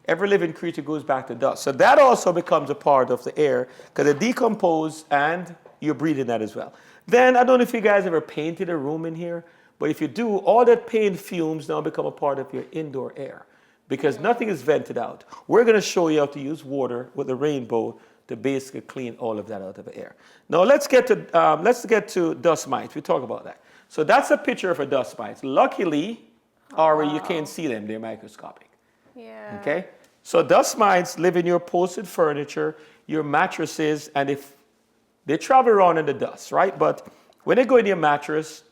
Every living creature goes back to dust. So that also becomes a part of the air because it decomposes and you're breathing that as well. Then, I don't know if you guys ever painted a room in here, but if you do, all that paint fumes now become a part of your indoor air because nothing is vented out. We're going to show you how to use water with a rainbow to basically clean all of that out of the air. Now let's get to dust mites. We talk about that. So that's a picture of a dust mite. Luckily, Ari, you can't see them. They're microscopic. Yeah. Okay? So dust mites live in your upholstered furniture, your mattresses, and if they travel around in the dust, right? But when they go in your mattress,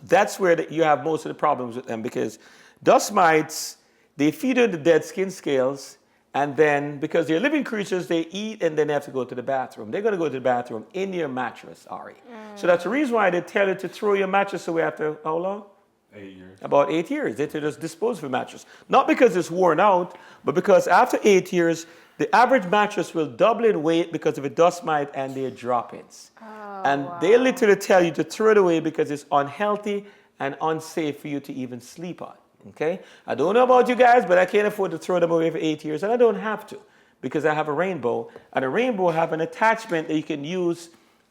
that's where you have most of the problems with them because dust mites, they feed on the dead skin scales, and then because they're living creatures, they eat and then they have to go to the bathroom. They're going to go to the bathroom in your mattress, Ari. So that's the reason why they tell you to throw your mattress away after how long? 8 years. About 8 years. They just dispose of the mattress. Not because it's worn out, but because after 8 years, the average mattress will double in weight because of a dust mite and their drop-ins. And they literally tell you to throw it away because it's unhealthy and unsafe for you to even sleep on. Okay? I don't know about you guys, but I can't afford to throw them away for 8 years, and I don't have to because I have a rainbow, and a rainbow have an attachment that you can use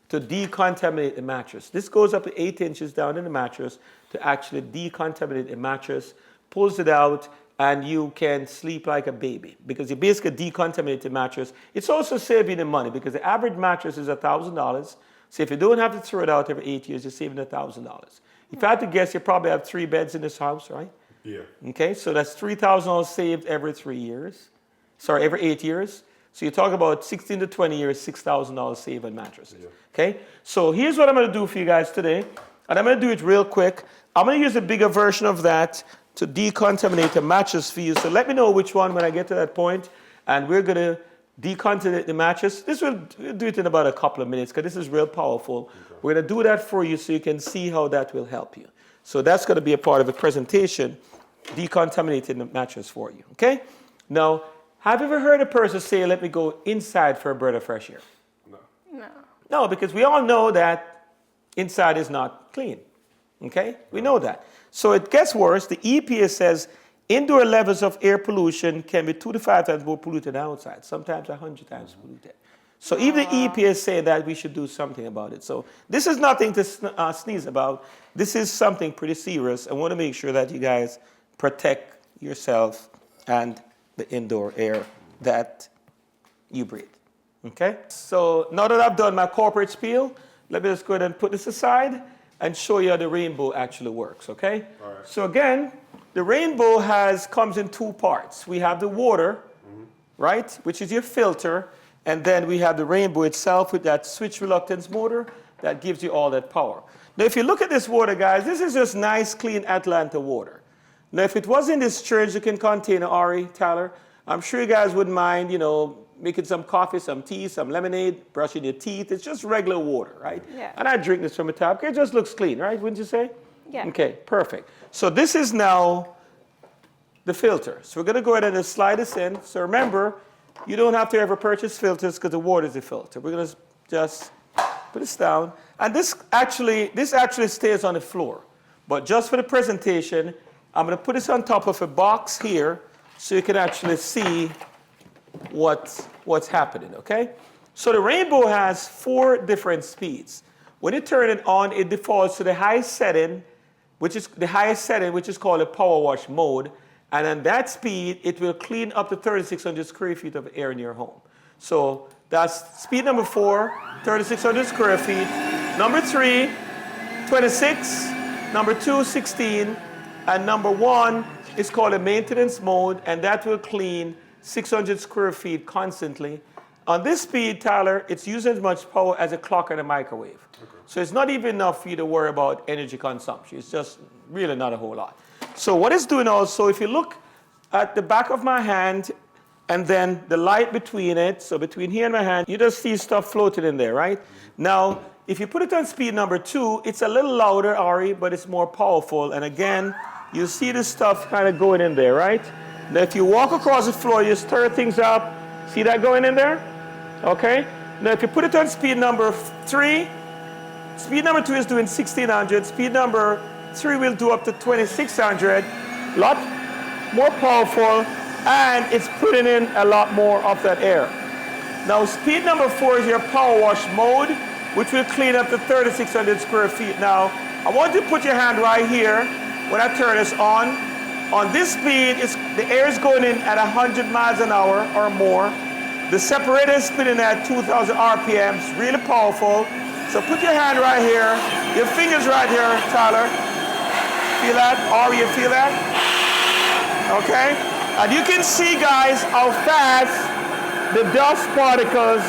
to decontaminate the mattress. This goes up to 8 inches down in the mattress to actually decontaminate the mattress, pulls it out, and you can sleep like a baby because you basically decontaminate the mattress. It's also saving the money because the average mattress is $1,000. So if you don't have to throw it out every 8 years, you're saving $1,000. If I had to guess, you probably have 3 beds in this house, right? Yeah. Okay, so that's $3,000 saved every 3 years. Sorry, every 8 years. So you talk about 16 to 20 years, $6,000 saved on mattresses. Yeah. Okay, so here's what I'm going to do for you guys today. And I'm going to do it real quick. I'm going to use a bigger version of that to decontaminate the mattress for you. So let me know which one when I get to that point. And we're going to decontaminate the mattress. We'll do it in about a couple of minutes because this is real powerful. Okay. We're going to do that for you so you can see how that will help you. So that's going to be a part of the presentation, decontaminating the mattress for you, okay? Now, have you ever heard a person say, let me go inside for a breath of fresh air? No. No, because we all know that inside is not clean, okay? We know that. So it gets worse. The EPA says indoor levels of air pollution can be 2 to 5 times more polluted than outside, sometimes 100 times polluted. So even the EPA say that we should do something about it. So this is nothing to sneeze about. This is something pretty serious. I want to make sure that you guys protect yourself and the indoor air that you breathe. Okay? So now that I've done my corporate spiel, let me just go ahead and put this aside and show you how the rainbow actually works. Okay? All right. So again, the rainbow comes in 2 parts. We have the water, right, which is your filter. And then we have the rainbow itself with that switch reluctance motor that gives you all that power. Now, if you look at this water, guys, this is just nice, clean Atlanta water. Now, if it was in this Surgical container, Ari, Tyler, I'm sure you guys wouldn't mind, making some coffee, some tea, some lemonade, brushing your teeth. It's just regular water, right? Yeah. And I drink this from a tap. It just looks clean, right? Wouldn't you say? Yeah. Okay, perfect. So this is now the filter. So we're going to go ahead and slide this in. So remember, you don't have to ever purchase filters because the water is the filter. We're going to just put this down. And this actually stays on the floor. But just for the presentation, I'm going to put this on top of a box here so you can actually see what's happening, okay? So the rainbow has 4 different speeds. When you turn it on, it defaults to the highest setting, which is called a power wash mode. And at that speed, it will clean up to 3,600 square feet of air in your home. So that's speed number 4, 3,600 square feet. Number 3, 26. Number 2, 16. And number 1 is called a maintenance mode, and that will clean 600 square feet constantly. On this speed, Tyler, it's using as much power as a clock and a microwave. Okay. So it's not even enough for you to worry about energy consumption. It's just really not a whole lot. So what it's doing also, if you look at the back of my hand, and then the light between it, so between here and my hand, you just see stuff floating in there, right? Now, if you put it on speed number 2, it's a little louder, Ari, but it's more powerful. And again, you see the stuff kind of going in there, right? Now, if you walk across the floor, you stir things up. See that going in there? Okay? Now, if you put it on speed number 3, speed number 2 is doing 1600. Speed number 3 will do up to 2600. A lot more powerful, and it's putting in a lot more of that air. Now, speed number 4 is your power wash mode, which will clean up to 3,600 square feet. Now, I want you to put your hand right here when I turn this on. On this speed, the air is going in at 100 miles an hour or more. The separator is spinning at 2,000 RPMs, really powerful. So put your hand right here, your fingers right here, Tyler. Feel that? Or you feel that? Okay? And you can see, guys, how fast the dust particles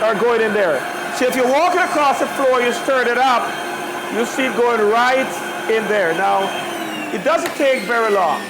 are going in there. So if you're walking across the floor, you stir it up, you'll see it going right in there. Now, it doesn't take very long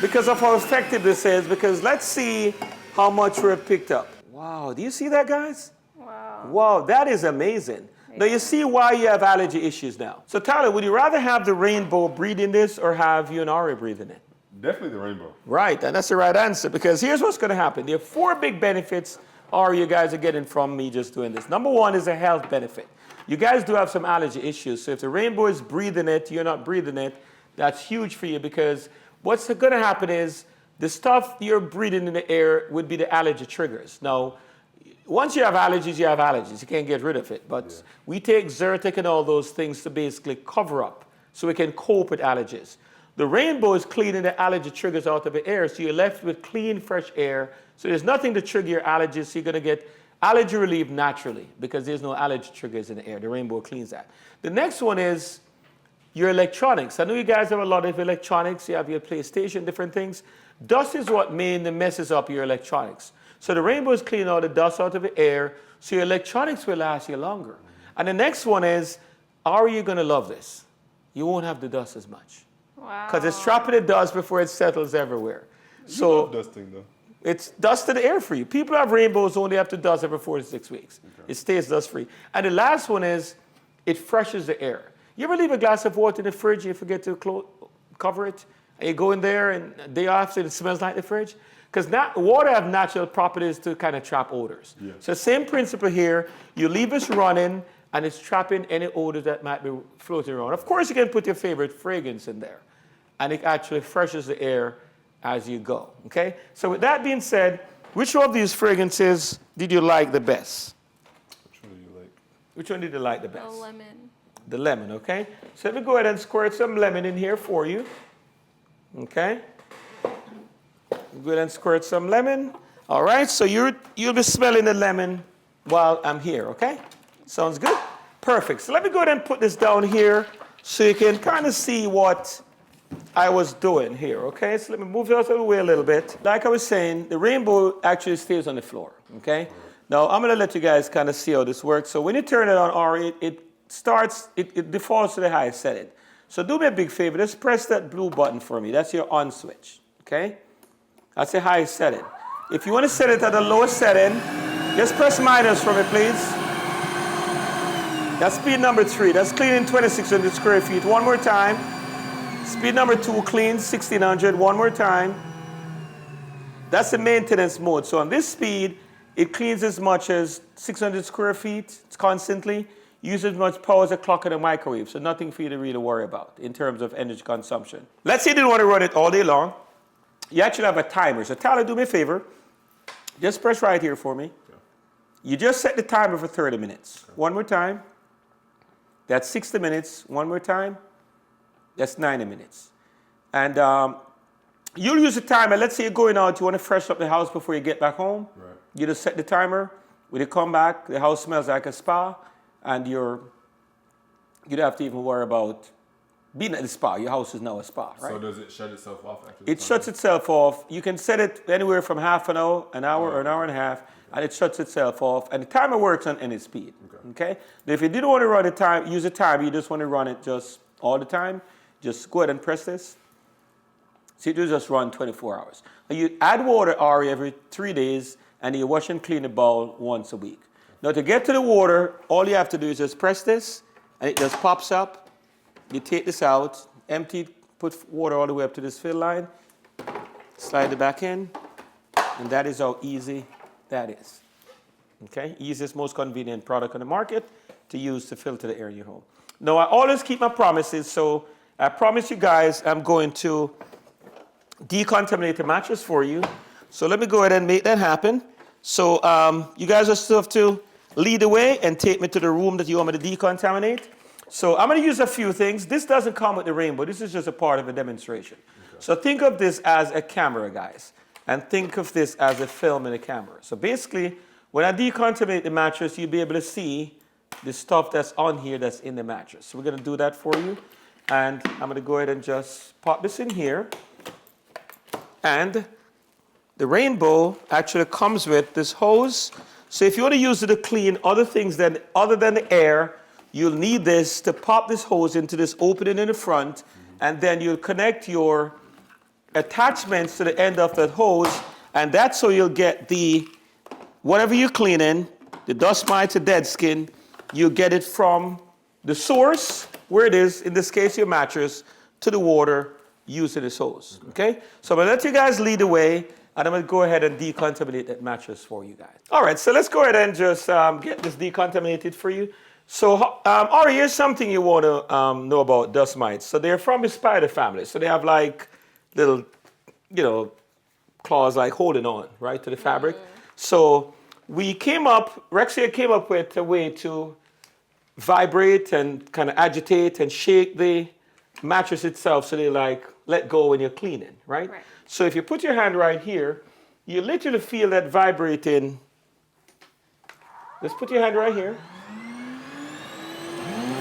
because of how effective this is, because let's see how much we've picked up. Wow, do you see that, guys? Wow. Wow, that is amazing. Now you see why you have allergy issues now. So Tyler, would you rather have the rainbow breathing this or have you and Ari breathing it? Definitely the rainbow. Right, and that's the right answer, because here's what's going to happen. There are 4 big benefits you guys are getting from me just doing this. Number 1 is a health benefit. You guys do have some allergy issues, so if the rainbow is breathing it, you're not breathing it, that's huge for you, because what's going to happen is the stuff you're breathing in the air would be the allergy triggers. Now, once you have allergies, you have allergies. You can't get rid of it. But we take Zyrtec and all those things to basically cover up so we can cope with allergies. The rainbow is cleaning the allergy triggers out of the air, so you're left with clean, fresh air. So there's nothing to trigger your allergies, so you're going to get allergy relief naturally because there's no allergy triggers in the air. The rainbow cleans that. The next one is your electronics. I know you guys have a lot of electronics. You have your PlayStation, different things. Dust is what mainly messes up your electronics. So the rainbow is cleaning all the dust out of the air, so your electronics will last you longer. And the next one is, are you going to love this? You won't have the dust as much. Wow. Because it's trapping the dust before it settles everywhere. So love dusting, though. it's dusted air free. People who have rainbows only have to dust every 4 to 6 weeks. Okay. It stays dust free. And the last one is, it freshens the air. You ever leave a glass of water in the fridge and you forget to cover it? And you go in there and the day after it smells like the fridge? Because water have natural properties to kind of trap odors. Yeah. So same principle here. You leave this running and it's trapping any odors that might be floating around. Of course, you can put your favorite fragrance in there. And it actually freshens the air as you go. Okay? So with that being said, which of these fragrances did you like the best? Which one do you like? Which one did you like the best? The lemon. The lemon, okay? So let me go ahead and squirt some lemon in here for you. Okay? Go ahead and squirt some lemon. All right, so you'll be smelling the lemon while I'm here, okay? Sounds good? Perfect. So let me go ahead and put this down here so you can kind of see what I was doing here, okay? So let me move it out of the way a little bit. Like I was saying, the rainbow actually stays on the floor, okay? Now, I'm going to let you guys kind of see how this works. So when you turn it on, Ari, it defaults to the highest setting. So do me a big favor, just press that blue button for me. That's your on switch, okay? That's the highest setting. If you want to set it at the lowest setting, just press minus for me, please. That's speed number 3. That's cleaning 2,600 square feet. One more time. Speed number 2 cleans 1,600. One more time. That's the maintenance mode. So on this speed, it cleans as much as 600 square feet constantly. Uses as much power as a clock and a microwave. So nothing for you to really worry about in terms of energy consumption. Let's say you didn't want to run it all day long. You actually have a timer. So Tyler, do me a favor. Just press right here for me. Okay. You just set the timer for 30 minutes. Okay. One more time. That's 60 minutes. One more time. That's 90 minutes. And you'll use the timer. Let's say you're going out. You want to freshen up the house before you get back home. Right. You just set the timer. When you come back, the house smells like a spa. And you don't have to even worry about being at the spa. Your house is now a spa, right? So does it shut itself off after the It shuts itself off. You can set it anywhere from half an hour, or an hour and a half, and it shuts itself off. And the timer works on any speed, okay? But if you didn't want to run use a timer, you just want to run it just all the time, just go ahead and press this. So it will just run 24 hours. You add water, Ari, every 3 days, and you wash and clean the bowl once a week. Now to get to the water, all you have to do is just press this, and it just pops up. You take this out, empty, put water all the way up to this fill line, slide it back in, and that is how easy that is. Okay, easiest, most convenient product on the market to use to filter the air in your home. Now I always keep my promises, so I promise you guys I'm going to decontaminate the mattress for you. So let me go ahead and make that happen. So you guys just have to lead the way and take me to the room that you want me to decontaminate. So I'm going to use a few things. This doesn't come with the rainbow. This is just a part of a demonstration. Okay. So think of this as a camera, guys. And think of this as a film in a camera. So basically, when I decontaminate the mattress, you'll be able to see the stuff that's on here that's in the mattress. So we're going to do that for you. And I'm going to go ahead and just pop this in here. And the rainbow actually comes with this hose. So if you want to use it to clean other things other than the air, you'll need this to pop this hose into this opening in the front, and then you'll connect your attachments to the end of that hose, and that's how you'll get the, whatever you're cleaning, the dust mites, the dead skin, you get it from the source, where it is, in this case your mattress, to the water using this hose, okay? So I'm gonna let you guys lead the way, and I'm gonna go ahead and decontaminate that mattress for you guys. All right, so let's go ahead and just get this decontaminated for you. So, Ari, here's something you want to know about dust mites. So they're from the spider family. So they have like little, claws like holding on, right, to the fabric. So Rexia came up with a way to vibrate and kind of agitate and shake the mattress itself so they like let go when you're cleaning, right? So if you put your hand right here, you literally feel that vibrating. Just put your hand right here.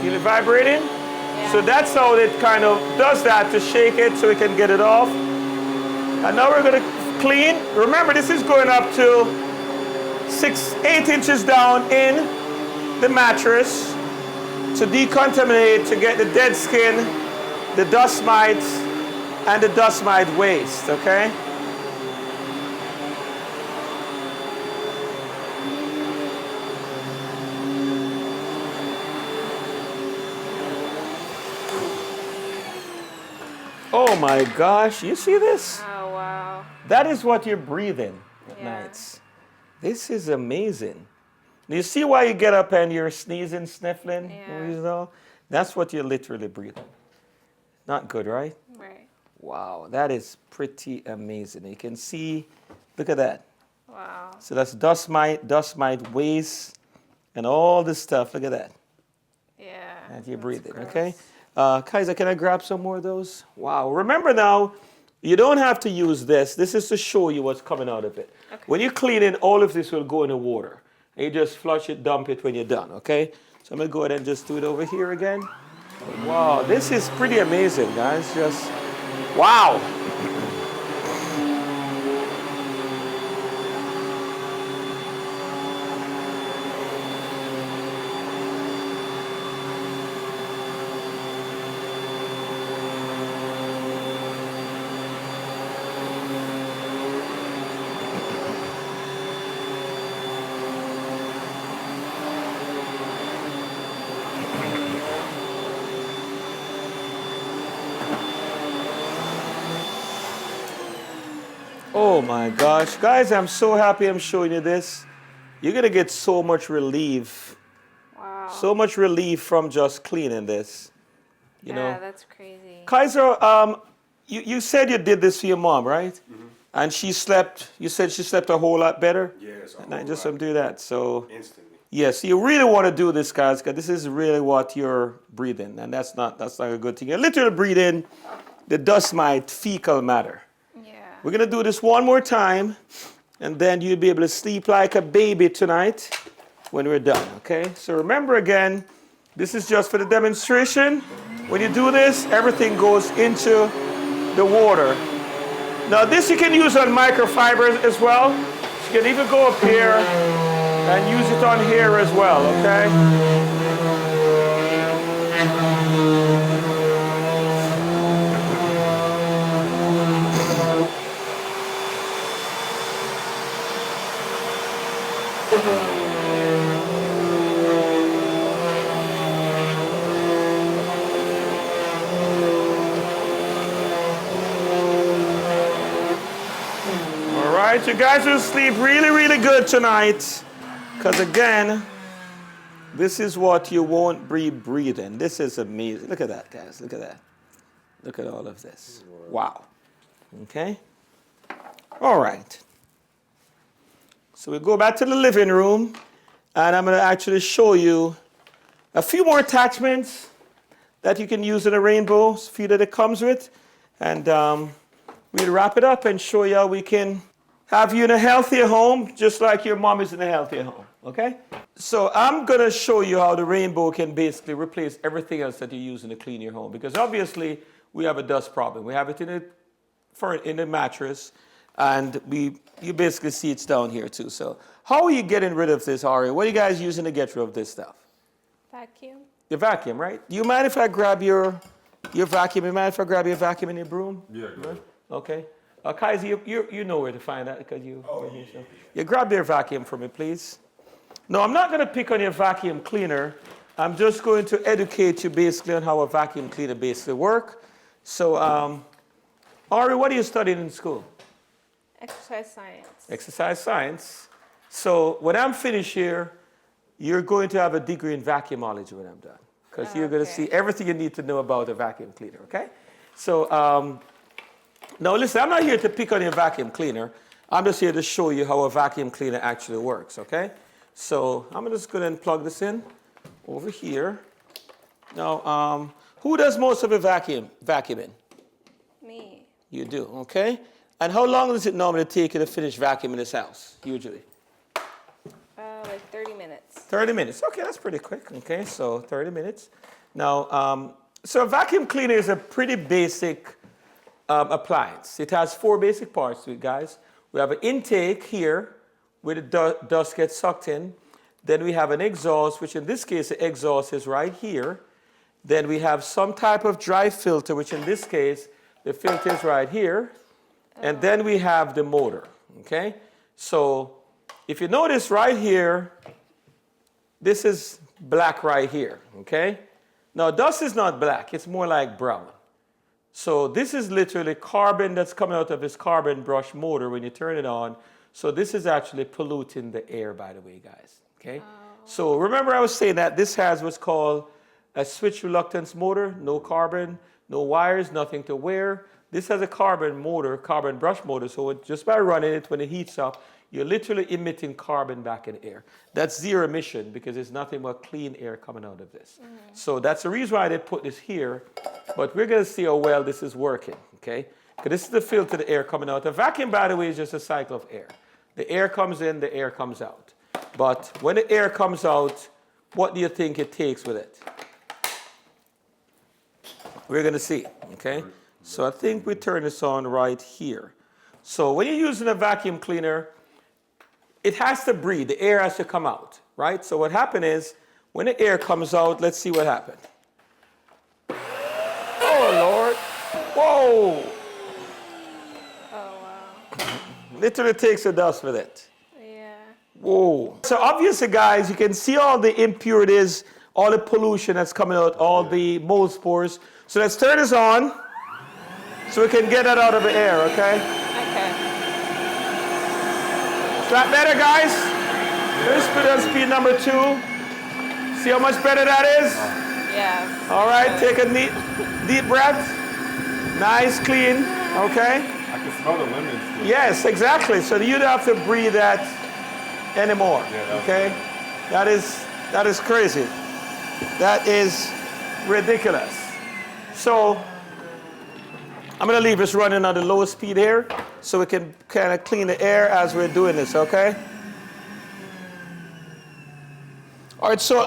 Feel it vibrating? Yeah. So that's how it kind of does that to shake it so we can get it off. And now we're going to clean. Remember, this is going up to 8 inches down in the mattress to decontaminate, to get the dead skin, the dust mites, and the dust mite waste, okay? Oh my gosh, you see this? Oh, wow. That is what you're breathing at nights. This is amazing. You see why you get up and you're sneezing, sniffling? Yeah. That's what you're literally breathing. Not good, right? Right. Wow, that is pretty amazing. You can see, look at that. Wow. So that's dust mite waste, and all this stuff. Look at that. Yeah. And you're breathing, okay? Kaiser, can I grab some more of those? Wow. Remember now, you don't have to use this. This is to show you what's coming out of it. Okay. When you're cleaning, all of this will go in the water. And you just flush it, dump it when you're done, okay? So I'm going to go ahead and just do it over here again. Wow, this is pretty amazing, guys. Just, wow. Oh my gosh. Guys, I'm so happy I'm showing you this. You're going to get so much relief. Wow. So much relief from just cleaning this. You know? That's crazy. Kaiser, you said you did this for your mom, right? Mm-hmm. And she slept, you said she slept a whole lot better? Yes, and I just do that. So instantly. Yes, you really want to do this, guys, because this is really what you're breathing. And that's not a good thing. You're literally breathing the dust mite fecal matter. We're going to do this one more time, and then you'll be able to sleep like a baby tonight when we're done, okay? So remember again, this is just for the demonstration. When you do this, everything goes into the water. Now this you can use on microfibers as well. You can even go up here and use it on here as well, okay? right, you guys will sleep really, really good tonight. Because again, this is what you won't be breathing. This is amazing. Look at that, guys. Look at that. Look at all of this. Wow. Okay. All right. So we go back to the living room, and I'm going to actually show you a few more attachments that you can use in a rainbow, a few that it comes with. And we'll wrap it up and show you how we can have you in a healthier home, just like your mom is in a healthier home, okay? So I'm going to show you how the rainbow can basically replace everything else that you use to clean your home. Because obviously, we have a dust problem. We have it in the mattress, and you basically see it's down here too. So how are you getting rid of this, Ari? What are you guys using to get rid of this stuff? Vacuum. Your vacuum, right? Do you mind if I grab your vacuum? You mind if I grab your vacuum and your broom? Yeah, go ahead. Okay. Kaiser, you know where to find that because you. You grab your vacuum for me, please. No, I'm not going to pick on your vacuum cleaner. I'm just going to educate you basically on how a vacuum cleaner basically works. So, Ari, what are you studying in school? Exercise science. Exercise science. So when I'm finished here, you're going to have a degree in vacuumology when I'm done. Because you're going to see everything you need to know about a vacuum cleaner, okay? So, now listen, I'm not here to pick on your vacuum cleaner. I'm just here to show you how a vacuum cleaner actually works, okay? So I'm just going to plug this in over here. Now, who does most of the vacuuming? Me. You do, okay? And how long does it normally take you to finish vacuuming this house, usually? Like 30 minutes. 30 minutes. Okay, that's pretty quick. Okay, so 30 minutes. Now, so a vacuum cleaner is a pretty basic appliance. It has 4 basic parts to it, guys. We have an intake here where the dust gets sucked in. Then we have an exhaust, which in this case, the exhaust is right here. Then we have some type of dry filter, which in this case, the filter is right here. And then we have the motor, okay? So if you notice right here, this is black right here, okay? Now, dust is not black. It's more like brown. So this is literally carbon that's coming out of this carbon brush motor when you turn it on. So this is actually polluting the air, by the way, guys, okay? So remember I was saying that this has what's called a switch reluctance motor, no carbon, no wires, nothing to wear. This has a carbon motor, carbon brush motor, so just by running it, when it heats up, you're literally emitting carbon back in the air. That's zero emission because there's nothing but clean air coming out of this. So that's the reason why they put this here, but we're going to see how well this is working, okay? Because this is the filter, the air coming out. A vacuum, by the way, is just a cycle of air. The air comes in, the air comes out. But when the air comes out, what do you think it takes with it? We're going to see, okay? So I think we turn this on right here. So when you're using a vacuum cleaner, it has to breathe. The air has to come out, right? So what happened is, when the air comes out, let's see what happened. Oh, Lord. Whoa. Oh, wow. Literally takes the dust with it. Yeah. Whoa. So obviously, guys, you can see all the impurities, all the pollution that's coming out, all the mold spores. So let's turn this on so we can get that out of the air, okay? Okay. Is that better, guys? Here's speed number 2. See how much better that is? Yeah. All right, take a deep breath. Nice, clean, okay? I can smell the lemons. Too. Yes, exactly. So you don't have to breathe that anymore, Yeah, okay? That is crazy. That is ridiculous. So I'm going to leave this running on the lowest speed here so we can kind of clean the air as we're doing this, okay? All right, so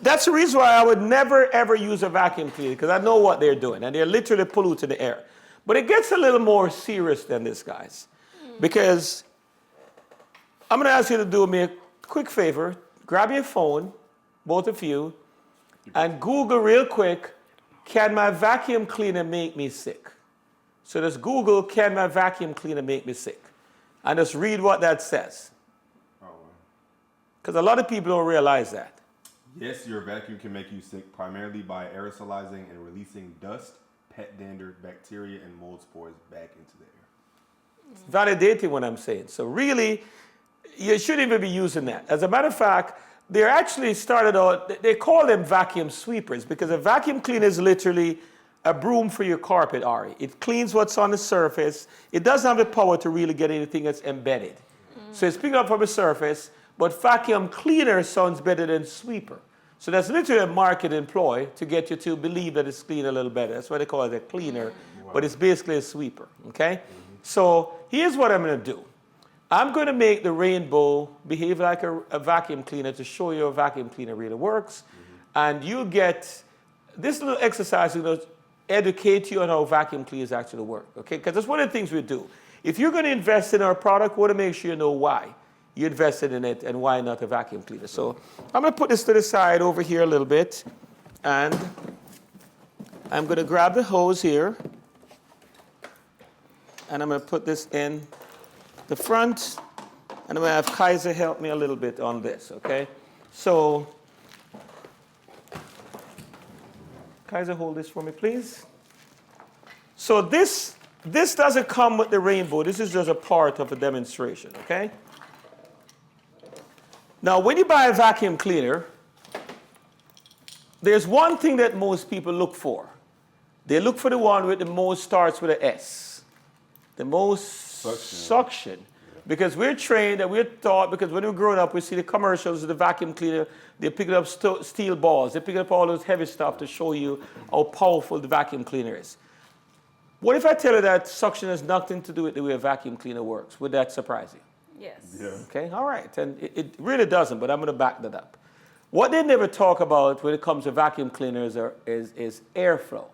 that's the reason why I would never, ever use a vacuum cleaner, because I know what they're doing, and they're literally polluting the air. But it gets a little more serious than this, guys, because I'm going to ask you to do me a quick favor. Grab your phone, both of you, and Google real quick, can my vacuum cleaner make me sick? So just Google, can my vacuum cleaner make me sick? And just read what that says. Because a lot of people don't realize that. Yes, your vacuum can make you sick primarily by aerosolizing and releasing dust, pet dander, bacteria, and mold spores back into the validating what I'm saying. So really, you shouldn't even be using that. As a matter of fact, they're actually started out, they call them vacuum sweepers because a vacuum cleaner is literally a broom for your carpet, Ari. It cleans what's on the surface. It doesn't have the power to really get anything that's embedded. So it's picking up from the surface, but vacuum cleaner sounds better than sweeper. So that's literally a marketing ploy to get you to believe that it's clean a little better. That's why they call it a cleaner, but it's basically a sweeper, okay? So here's what I'm gonna do. I'm going to make the Rainbow behave like a vacuum cleaner to show you a vacuum cleaner really works. And you get this little exercise to educate you on how vacuum cleaners actually work, okay? Because that's one of the things we do. If you're going to invest in our product, we want to make sure you know why you invested in it and why not a vacuum cleaner. So I'm going to put this to the side over here a little bit. And I'm going to grab the hose here. And I'm going to put this in the front, and I'm going to have Kaiser help me a little bit on this, okay? So, Kaiser, hold this for me, please. So this doesn't come with the Rainbow. This is just a part of the demonstration, okay? Now, when you buy a vacuum cleaner, there's one thing that most people look for. They look for the one with the most starts with an S. The most suction. Because we're trained and we're taught, because when we're growing up, we see the commercials of the vacuum cleaner, they're picking up steel balls, they're picking up all those heavy stuff to show you how powerful the vacuum cleaner is. What if I tell you that suction has nothing to do with the way a vacuum cleaner works? Would that surprise you? Yes. Yeah. Okay, all right. And it really doesn't, but I'm going to back that up. What they never talk about when it comes to vacuum cleaners is airflow.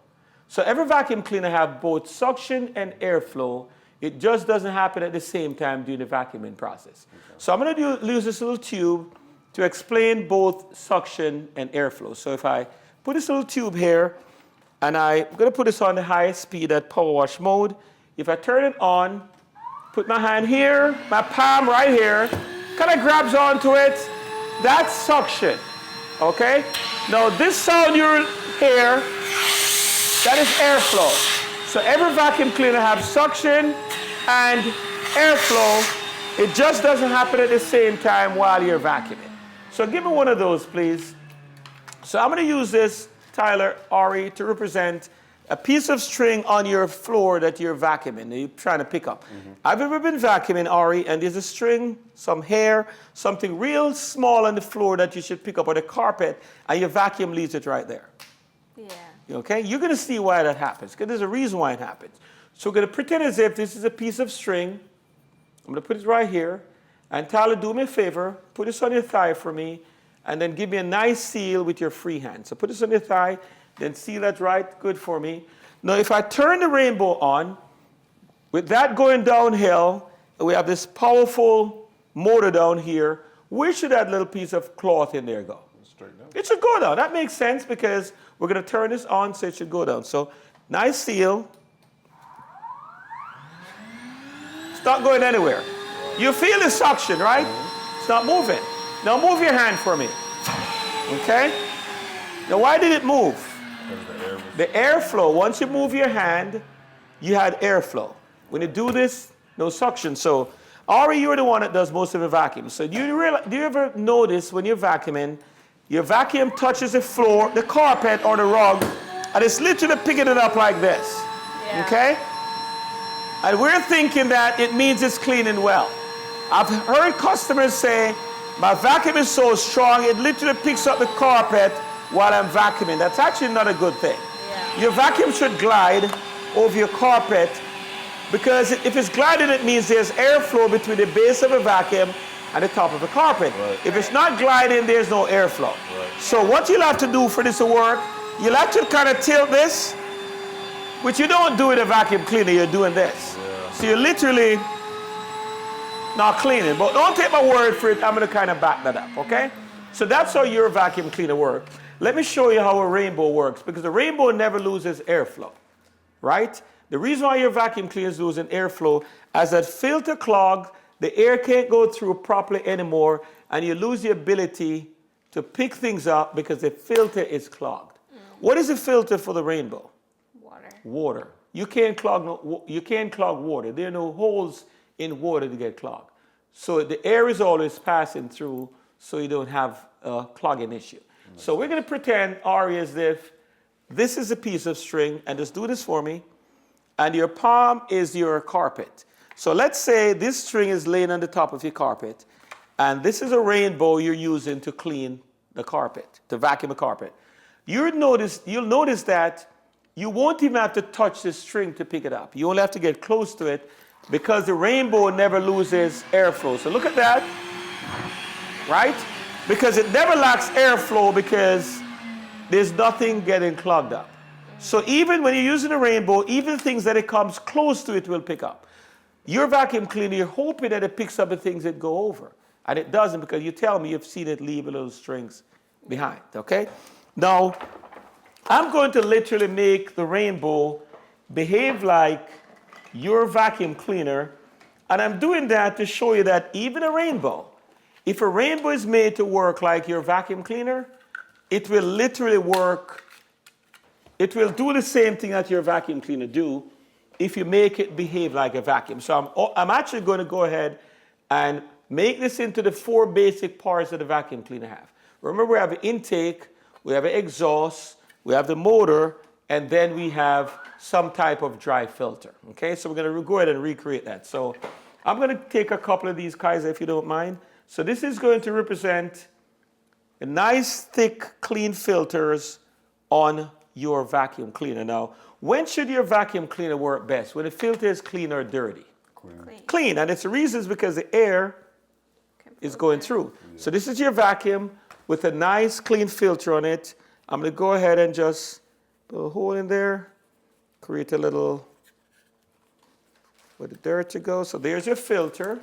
So every vacuum cleaner has both suction and airflow. It just doesn't happen at the same time during the vacuuming process. Okay. So I'm going to use this little tube to explain both suction and airflow. So if I put this little tube here, and I'm going to put this on the highest speed at power wash mode. If I turn it on, put my hand here, my palm right here, kind of grabs onto it, that's suction, okay? Now this sound you hear, that is airflow. So every vacuum cleaner has suction and airflow. It just doesn't happen at the same time while you're vacuuming. So give me one of those, please. So I'm going to use this, Tyler, Ari, to represent a piece of string on your floor that you're vacuuming, that you're trying to pick up. I've ever been vacuuming, Ari, and there's a string, some hair, something real small on the floor that you should pick up, or the carpet, and your vacuum leaves it right there. Yeah. Okay? You're going to see why that happens, because there's a reason why it happens. So we're going to pretend as if this is a piece of string. I'm going to put it right here. And Tyler, do me a favor. Put this on your thigh for me, and then give me a nice seal with your free hand. So put this on your thigh, then seal that right good for me. Now, if I turn the Rainbow on, with that going downhill, we have this powerful motor down here. Where should that little piece of cloth in there go? Straight down. It should go down. That makes sense because we're going to turn this on, so it should go down. So nice seal. It's not going anywhere. You feel the suction, right? It's not moving. Now move your hand for me. Okay? Now why did it move? The airflow, once you move your hand, you had airflow. When you do this, no suction. So Ari, you're the one that does most of the vacuum. So do you ever notice when you're vacuuming, your vacuum touches the floor, the carpet, or the rug, and it's literally picking it up like this. Yeah. Okay? And we're thinking that it means it's cleaning well. I've heard customers say, my vacuum is so strong, it literally picks up the carpet while I'm vacuuming. That's actually not a good thing. Yeah. Your vacuum should glide over your carpet, because if it's gliding, it means there's airflow between the base of the vacuum and the top of the carpet. Right. If it's not gliding, there's no airflow. Right. So what you'll have to do for this to work, you'll have to kind of tilt this, which you don't do with a vacuum cleaner, you're doing this. Yeah. So you're literally not cleaning. But don't take my word for it, I'm going to kind of back that up, okay? So that's how your vacuum cleaner works. Let me show you how a Rainbow works, because the Rainbow never loses airflow, right? The reason why your vacuum cleaner is losing airflow, as that filter clogs, the air can't go through properly anymore, and you lose the ability to pick things up because the filter is clogged. What is the filter for the Rainbow? Water. Water. you can't clog water. There are no holes in water to get clogged. So the air is always passing through, so you don't have a clogging issue. So we're going to pretend, Ari, as if this is a piece of string, and just do this for me, and your palm is your carpet. So let's say this string is laying on the top of your carpet, and this is a rainbow you're using to clean the carpet, to vacuum the carpet. You'll notice that you won't even have to touch the string to pick it up. You only have to get close to it because the rainbow never loses airflow. So look at that, right? Because it never lacks airflow because there's nothing getting clogged up. So even when you're using a rainbow, even things that it comes close to it will pick up. Your vacuum cleaner, you're hoping that it picks up the things that go over. And it doesn't because you tell me you've seen it leave a little strings behind, okay? Now, I'm going to literally make the rainbow behave like your vacuum cleaner. And I'm doing that to show you that even a rainbow, if a rainbow is made to work like your vacuum cleaner, it will literally work. It will do the same thing that your vacuum cleaner do if you make it behave like a vacuum. So I'm actually going to go ahead and make this into the 4 basic parts that the vacuum cleaner have. Remember, we have an intake, we have an exhaust, we have the motor, and then we have some type of dry filter. Okay, so we're going to go ahead and recreate that. So I'm going to take a couple of these, Kaiser, if you don't mind. So this is going to represent a nice, thick, clean filters on your vacuum cleaner. Now, when should your vacuum cleaner work best? When the filter is clean or dirty? Clean. And it's the reason is because the air is going through. So this is your vacuum with a nice, clean filter on it. I'm going to go ahead and just put a hole in there, create a little where the dirt to go. So there's your filter.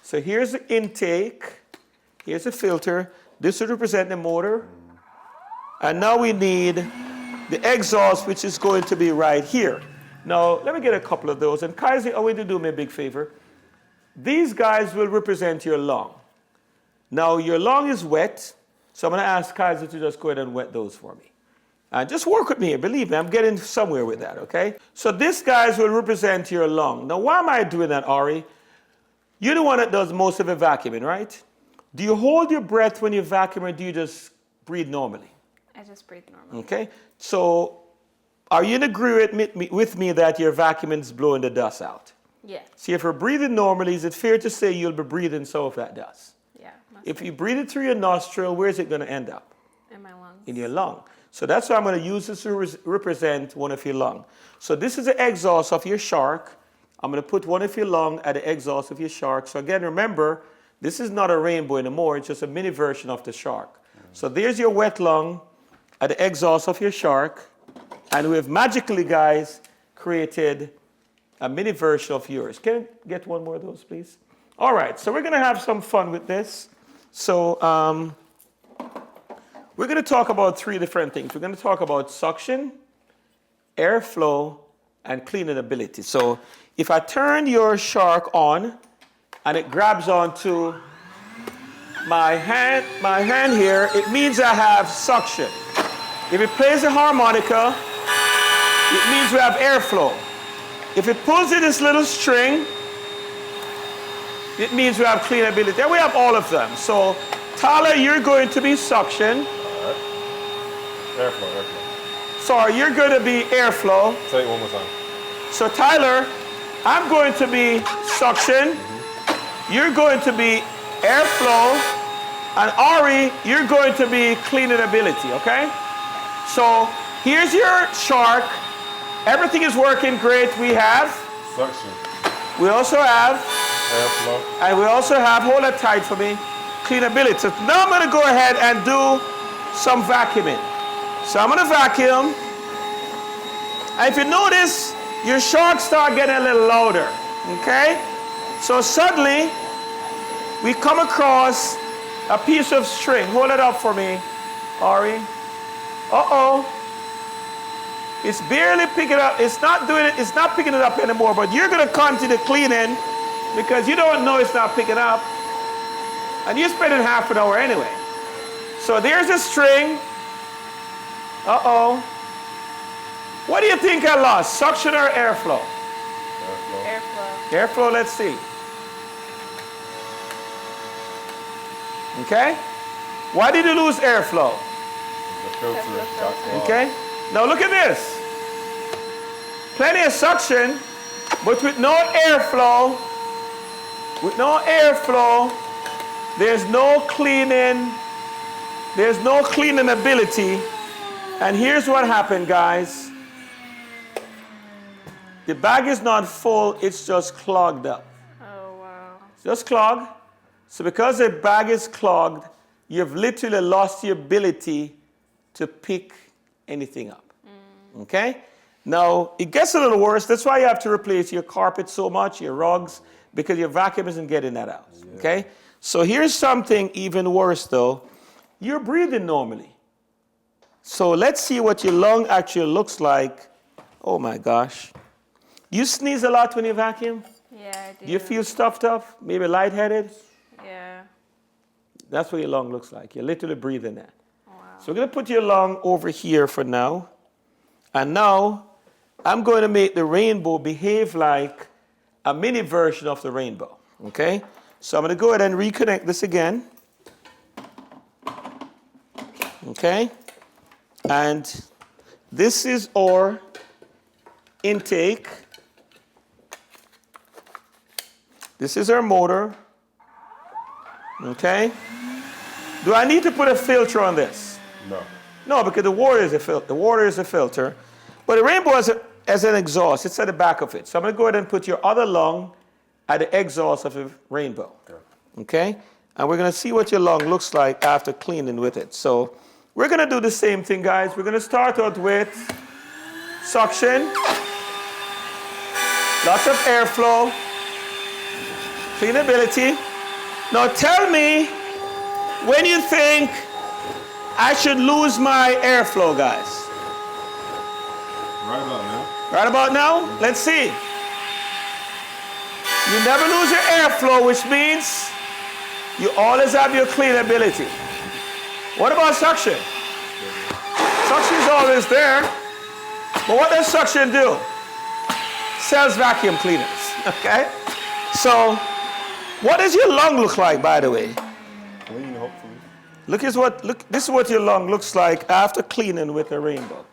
So here's the intake. Here's the filter. This would represent the motor. And now we need the exhaust, which is going to be right here. Now, let me get a couple of those. And Kaiser, I want you to do me a big favor. These guys will represent your lung. Now, your lung is wet, so I'm going to ask Kaiser to just go ahead and wet those for me. And just work with me. Believe me, I'm getting somewhere with that, okay? So these guys will represent your lung. Now, why am I doing that, Ari? You're the one that does most of the vacuuming, right? Do you hold your breath when you vacuum, or do you just breathe normally? I just breathe normally. Okay, so are you in agreement with me that your vacuuming is blowing the dust out? Yeah. See, if you're breathing normally, is it fair to say you'll be breathing some of that dust? Yeah. If you breathe it through your nostril, where is it going to end up? In my lungs. In your lung. So that's why I'm going to use this to represent one of your lung. So this is the exhaust of your shark. I'm going to put one of your lung at the exhaust of your shark. So again, remember, this is not a rainbow anymore. It's just a mini version of the shark. So there's your wet lung at the exhaust of your shark. And we have magically, guys, created a mini version of yours. Can I get one more of those, please? All right, so we're going to have some fun with this. So we're going to talk about 3 different things. We're going to talk about suction, airflow, and cleaning ability. So if I turn your shark on and it grabs onto my hand here, it means I have suction. If it plays a harmonica, it means we have airflow. If it pulls in this little string, it means we have cleanability. And we have all of them. So, Tyler, you're going to be suction. All right. Airflow. Sorry, you're going to be airflow. Say it one more time. So, Tyler, I'm going to be suction. You're going to be airflow. And Ari, you're going to be cleanability, okay? So, here's your shark. Everything is working great. We have Suction. we also have Airflow. and we also have, hold it tight for me, cleanability. So now I'm going to go ahead and do some vacuuming. So I'm going to vacuum. And if you notice, your sharks start getting a little louder. Okay? So suddenly, we come across a piece of string. Hold it up for me, Ari. Uh-oh. It's barely picking up. It's not doing it. It's not picking it up anymore. But you're going to continue cleaning because you don't know it's not picking up. And you're spending half an hour anyway. So there's a string. Uh-oh. What do you think I lost? Suction or airflow? Airflow. Airflow, let's see. Okay? Why did you lose airflow? The filter That's the got filter. clogged. Okay? Now look at this. Plenty of suction, but with no airflow, there's no cleaning, ability. And here's what happened, guys. The bag is not full, it's just clogged up. Oh, wow. It's just clogged. So because the bag is clogged, you've literally lost the ability to pick anything up. Okay? Now, it gets a little worse. That's why you have to replace your carpet so much, your rugs, because your vacuum isn't getting that out. Okay? So here's something even worse, though. You're breathing normally. So let's see what your lung actually looks like. Oh, my gosh. You sneeze a lot when you vacuum? Yeah, I do. Do you feel stuffed up? Maybe lightheaded? Yeah. That's what your lung looks like. You're literally breathing that. Wow. So we're going to put your lung over here for now. And now I'm going to make the rainbow behave like a mini version of the rainbow. Okay? So I'm going to go ahead and reconnect this again. Okay? And this is our intake. This is our motor. Okay? Do I need to put a filter on this? No. No, because the water is a filter. The water is a filter. But the rainbow has an exhaust. It's at the back of it. So I'm going to go ahead and put your other lung at the exhaust of the rainbow. Okay? And we're going to see what your lung looks like after cleaning with it. So we're going to do the same thing, guys. We're going to start out with suction. Lots of airflow. Cleanability. Now tell me when you think I should lose my airflow, guys. Right about now. Right about now? Let's see. You never lose your airflow, which means you always have your cleanability. What about suction? Suction is always there. But what does suction do? Sells vacuum cleaners. Okay? So, what does your lung look like, by the way? Clean, hopefully. This is what your lung looks like after cleaning with a rainbow.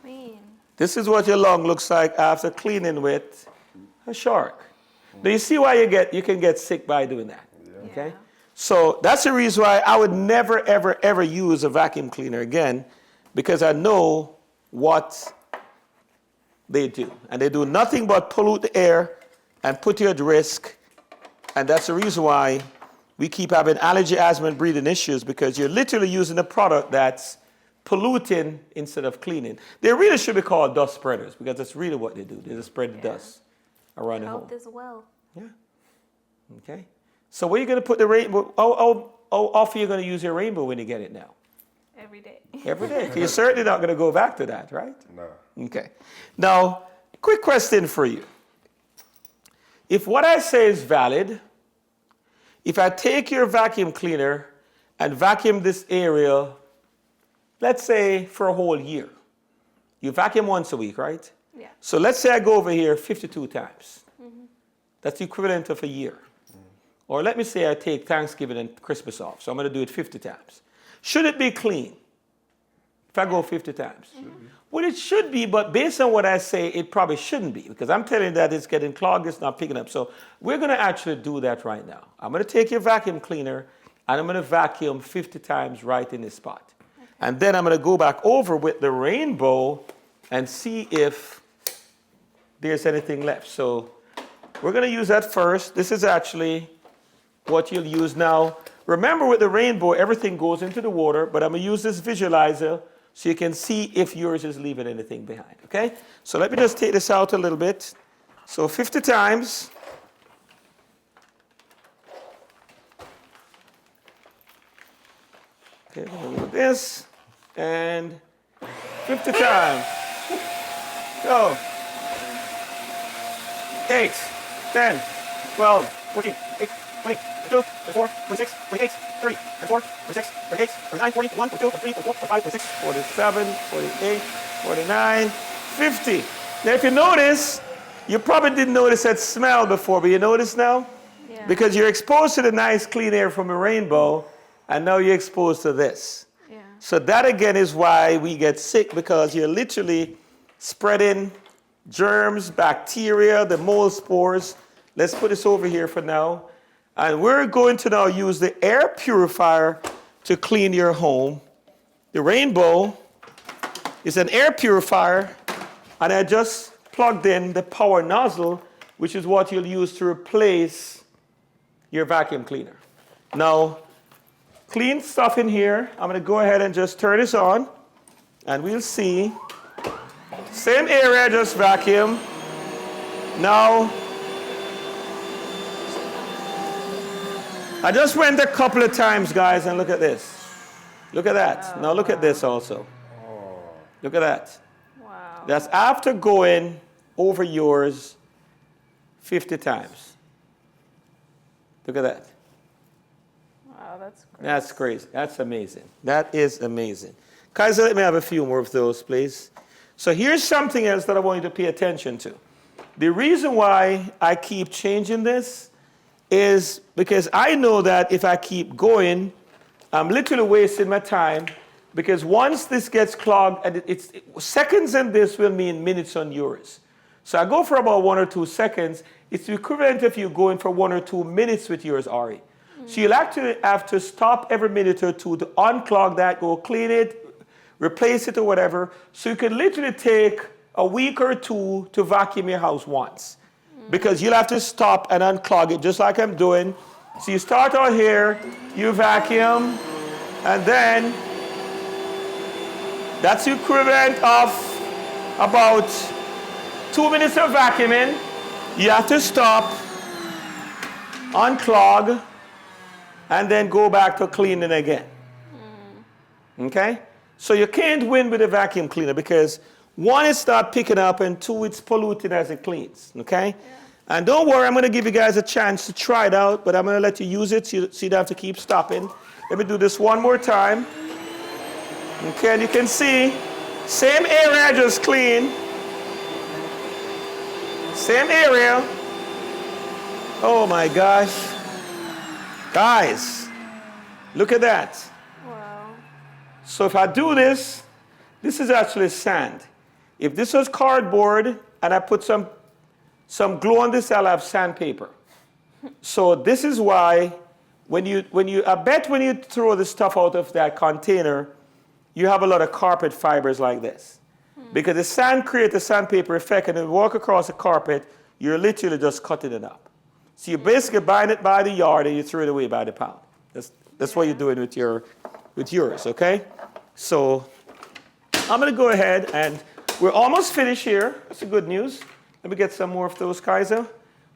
Clean. This is what your lung looks like after cleaning with a shark. Do you see why you can get sick by doing that? Okay? Yeah. So that's the reason why I would never, ever, ever use a vacuum cleaner again, because I know what they do. And they do nothing but pollute the air and put you at risk. And that's the reason why we keep having allergy, asthma, and breathing issues, because you're literally using a product that's polluting instead of cleaning. They really should be called dust spreaders, because that's really what they do. They just spread the dust around the home. Health as well. Yeah. Okay. So where are you going to put the rainbow? How often are you going to use your rainbow when you get it now? Every day. Every day. 'Cause you're certainly not going to go back to that, right? No. Okay. Now, quick question for you. If what I say is valid, if I take your vacuum cleaner and vacuum this area, let's say for a whole year, you vacuum once a week, right? Yeah. So let's say I go over here 52 times. That's the equivalent of a year. Or let me say I take Thanksgiving and Christmas off, so I'm going to do it 50 times. Should it be clean if I go 50 times? Well, it should be, but based on what I say, it probably shouldn't be, because I'm telling you that it's getting clogged, it's not picking up. So we're going to actually do that right now. I'm going to take your vacuum cleaner, and I'm going to vacuum 50 times right in this spot. And then I'm going to go back over with the rainbow and see if there's anything left. So we're going to use that first. This is actually what you'll use now. Remember, with the rainbow, everything goes into the water, but I'm going to use this visualizer so you can see if yours is leaving anything behind, okay? So let me just take this out a little bit. So 50 times. Okay, we'll do this, and 50 times. Go. 8, 10, 12, 14, 8, 20, 22, 24, 26, 28, 30, 34, 36, 38, 39, 40, 41, 42, 43, 44, 45, 46, 47, 48, 49, 50. Now, if you notice, you probably didn't notice that smell before, but you notice now? Yeah. Because you're exposed to the nice clean air from a rainbow, and now you're exposed to this. Yeah. So that again is why we get sick, because you're literally spreading germs, bacteria, the mold spores. Let's put this over here for now. And we're going to now use the air purifier to clean your home. The Rainbow is an air purifier, and I just plugged in the power nozzle, which is what you'll use to replace your vacuum cleaner. Now, clean stuff in here. I'm going to go ahead and just turn this on, and we'll see. Same area, just vacuum. Now, I just went a couple of times, guys, and look at this. Look at that. Now look at this also. Look at that. Wow. That's after going over yours 50 times. Look at that. Wow, that's great. That's crazy. That's amazing. That is amazing. Kaiser, let me have a few more of those, please. So here's something else that I want you to pay attention to. The reason why I keep changing this is because I know that if I keep going, I'm literally wasting my time, because once this gets clogged, and seconds in this will mean minutes on yours. So I go for about 1 or 2 seconds. It's the equivalent if you're going for 1 or 2 minutes with yours, Ari. So you'll actually have to stop every minute or two to unclog that, go clean it, replace it or whatever. So you can literally take a week or 2 to vacuum your house once. Because you'll have to stop and unclog it just like I'm doing. So you start out here, you vacuum, and then that's the equivalent of about 2 minutes of vacuuming. You have to stop, unclog, and then go back to cleaning again. Okay? So you can't win with a vacuum cleaner because 1, it's not picking up, and 2, it's polluting as it cleans. Okay? Yeah. And don't worry, I'm going to give you guys a chance to try it out, but I'm going to let you use it so you don't have to keep stopping. Let me do this one more time. Okay, and you can see, same area, just clean. Same area. Oh my gosh. Guys, look at that. Wow. So if I do this, this is actually sand. If this was cardboard and I put some glue on this, I'll have sandpaper. So this is why I bet when you throw the stuff out of that container, you have a lot of carpet fibers like this. Because the sand creates a sandpaper effect, and when you walk across the carpet, you're literally just cutting it up. So you're basically buying it by the yard and you throw it away by the pound. That's what you're doing with yours, okay? So I'm going to go ahead, and we're almost finished here. That's the good news. Let me get some more of those, Kaiser.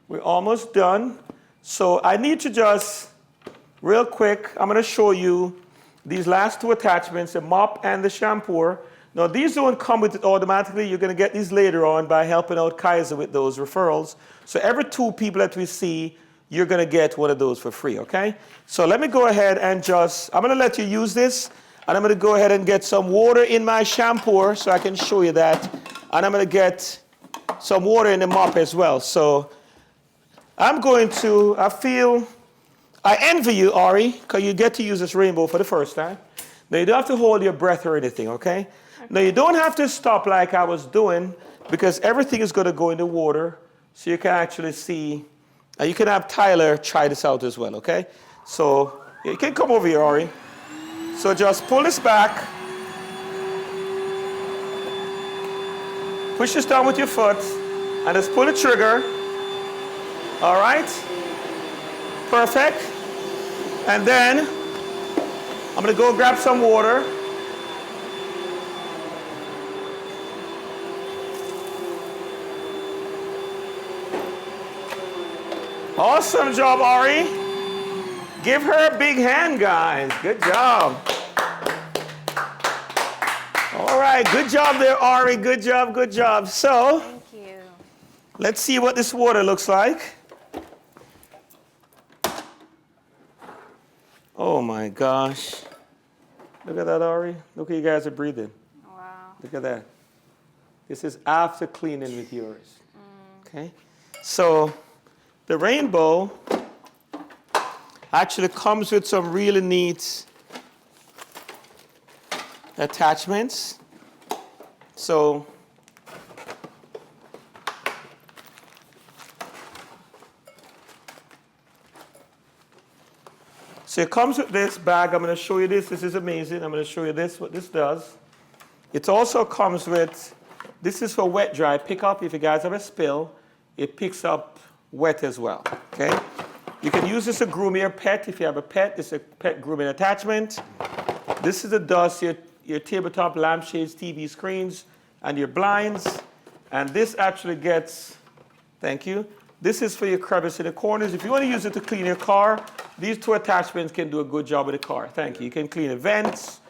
We're almost done. So I need to just, real quick, I'm going to show you these last 2 attachments, the mop and the shampoo. Now, these don't come with it automatically. You're going to get these later on by helping out Kaiser with those referrals. So every 2 people that we see, you're going to get one of those for free, okay? So let me go ahead and I'm going to let you use this, and I'm going to go ahead and get some water in my shampoo so I can show you that. And I'm going to get some water in the mop as well. So I envy you, Ari, because you get to use this Rainbow for the first time. Now, you don't have to hold your breath or anything, okay? Now, you don't have to stop like I was doing, because everything is going to go in the water, so you can actually see. You can have Tyler try this out as well, okay? So you can come over here, Ari. So just pull this back. Push this down with your foot, and just pull the trigger. All right? Perfect. And then I'm going to go grab some water. Awesome job, Ari. Give her a big hand, guys. Good job. All right, good job there, Ari. Good job, good job. So, Thank you. let's see what this water looks like. Oh my gosh. Look at that, Ari. Look at you guys are breathing. Wow. Look at that. This is after cleaning with yours. Okay? So the rainbow actually comes with some really neat attachments. So it comes with this bag. I'm going to show you this. This is amazing. I'm going to show you this, what this does. It also comes with, this is for wet dry pickup. If you guys have a spill, it picks up wet as well. Okay? You can use this to groom your pet. If you have a pet, it's a pet grooming attachment. This is to dust your tabletop lampshades, TV screens, and your blinds. And this actually gets, thank you, this is for your crevice in the corners. If you want to use it to clean your car, these two attachments can do a good job with the car. Thank you. You can clean the vents.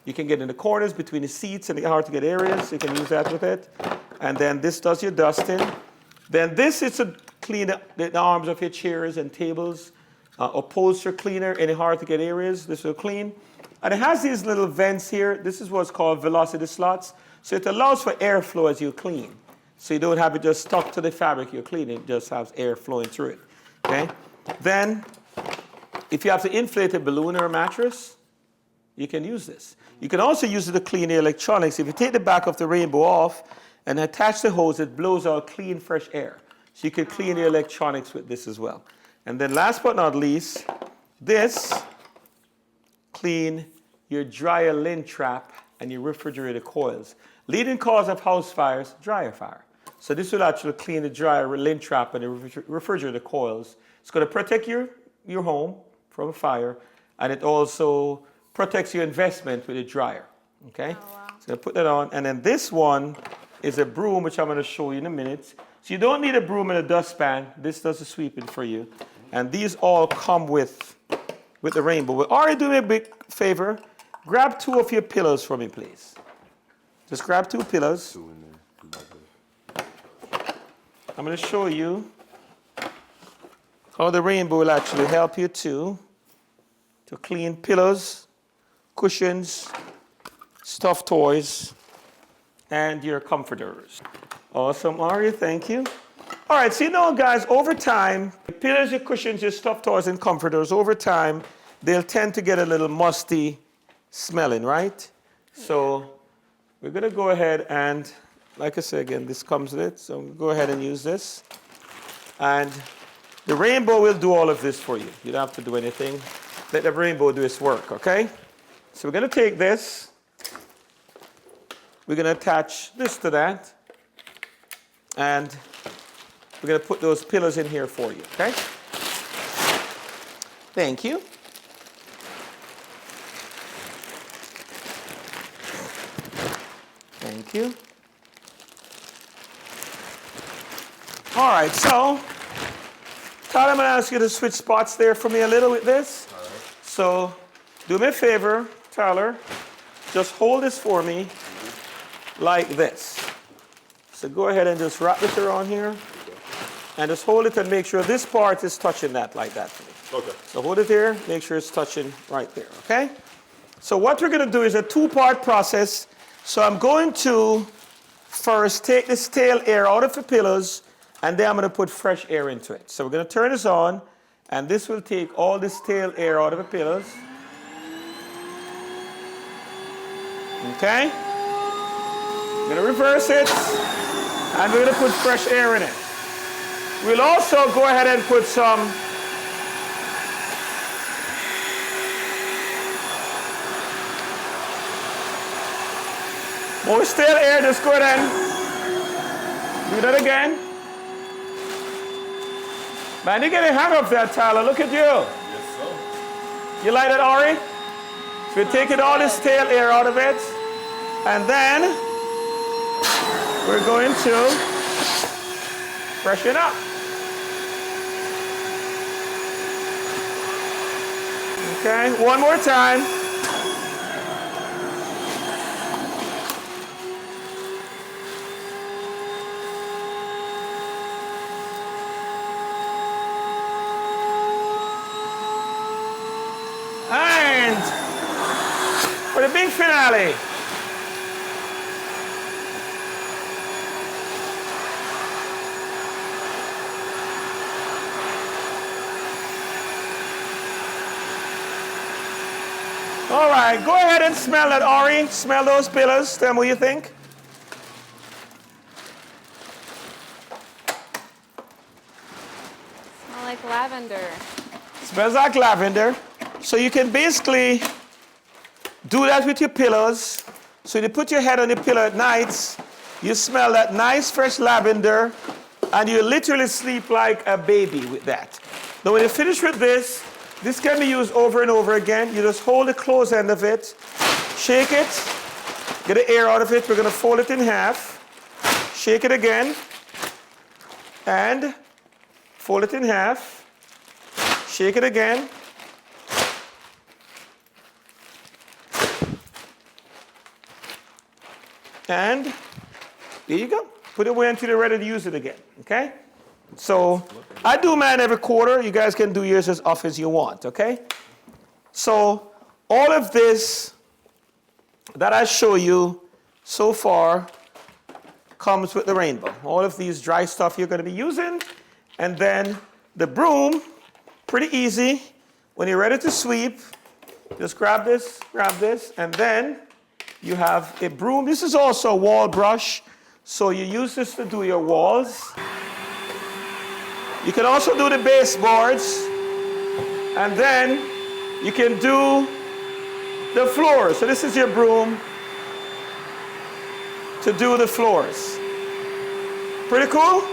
You can get in the corners between the seats and the hard to get areas. You can use that with it. And then this does your dusting. Then this is to clean the arms of your chairs and tables. Upholstery cleaner, any hard to get areas, this will clean. And it has these little vents here. This is what's called velocity slots. So it allows for airflow as you clean. So you don't have it just stuck to the fabric you're cleaning. It just has air flowing through it. Okay? Then, if you have to inflate a balloon or a mattress, you can use this. You can also use it to clean the electronics. If you take the back of the rainbow off and attach the hose, it blows out clean, fresh air. So you can clean your electronics with this as well. And then last but not least, this clean your dryer lint trap and your refrigerator coils. Leading cause of house fires, dryer fire. So this will actually clean the dryer lint trap and the refrigerator coils. It's going to protect your home from a fire, and it also protects your investment with a dryer. Okay? Oh, wow. So put that on. And then this one is a broom, which I'm going to show you in a minute. So you don't need a broom and a dustpan. This does the sweeping for you. And these all come with the rainbow. But Ari, do me a big favor. Grab 2 of your pillows for me, please. Just grab 2 pillows. I'm going to show you how the rainbow will actually help you to clean pillows, cushions, stuffed toys, and your comforters. Awesome, Ari, thank you. All right, so you know, guys, over time, your pillows, your cushions, your stuffed toys, and comforters, over time, they'll tend to get a little musty smelling, right? So we're going to go ahead and, like I said again, this comes with it. So go ahead and use this. And the rainbow will do all of this for you. You don't have to do anything. Let the rainbow do its work, okay? So we're going to take this. We're going to attach this to that. And we're going to put those pillows in here for you, okay? Thank you. Thank you. All right, so Tyler, I'm going to ask you to switch spots there for me a little with this. All right. So do me a favor, Tyler. Just hold this for me like this. So go ahead and just wrap this around here. And just hold it and make sure this part is touching that like that for me. Okay. So hold it there, make sure it's touching right there, okay? So what we're going to do is a 2-part process. So I'm going to first take the stale air out of the pillows, and then I'm going to put fresh air into it. So we're going to turn this on, and this will take all the stale air out of the pillows. Okay? I'm going to reverse it, and we're going to put fresh air in it. We'll also go ahead and put some more stale air. Just go ahead and do that again. Man, you're getting hung up there, Tyler. Look at you. Yes, sir. You like that, Ari? So we're taking all the stale air out of it. And then we're going to freshen up. Okay, one more time. And for the big finale. right, go ahead and smell that, Ari. Smell those pillars. Tell me what you think. Smell like lavender. Smells like lavender. So you can basically do that with your pillows. So you put your head on the pillow at night, you smell that nice fresh lavender, and you literally sleep like a baby with that. Now when you finish with this can be used over and over again. You just hold the closed end of it, shake it, get the air out of it. We're going to fold it in half, shake it again, and fold it in half, shake it again, and there you go. Put it away until you're ready to use it again, okay? So I do mine every quarter. You guys can do yours as often as you want, okay? So all of this that I show you so far comes with the Rainbow. All of these dry stuff you're going to be using. And then the broom, pretty easy. When you're ready to sweep, just grab this, and then you have a broom. This is also a wall brush. So you use this to do your walls. You can also do the baseboards, and then you can do the floors. So this is your broom to do the floors. Pretty cool?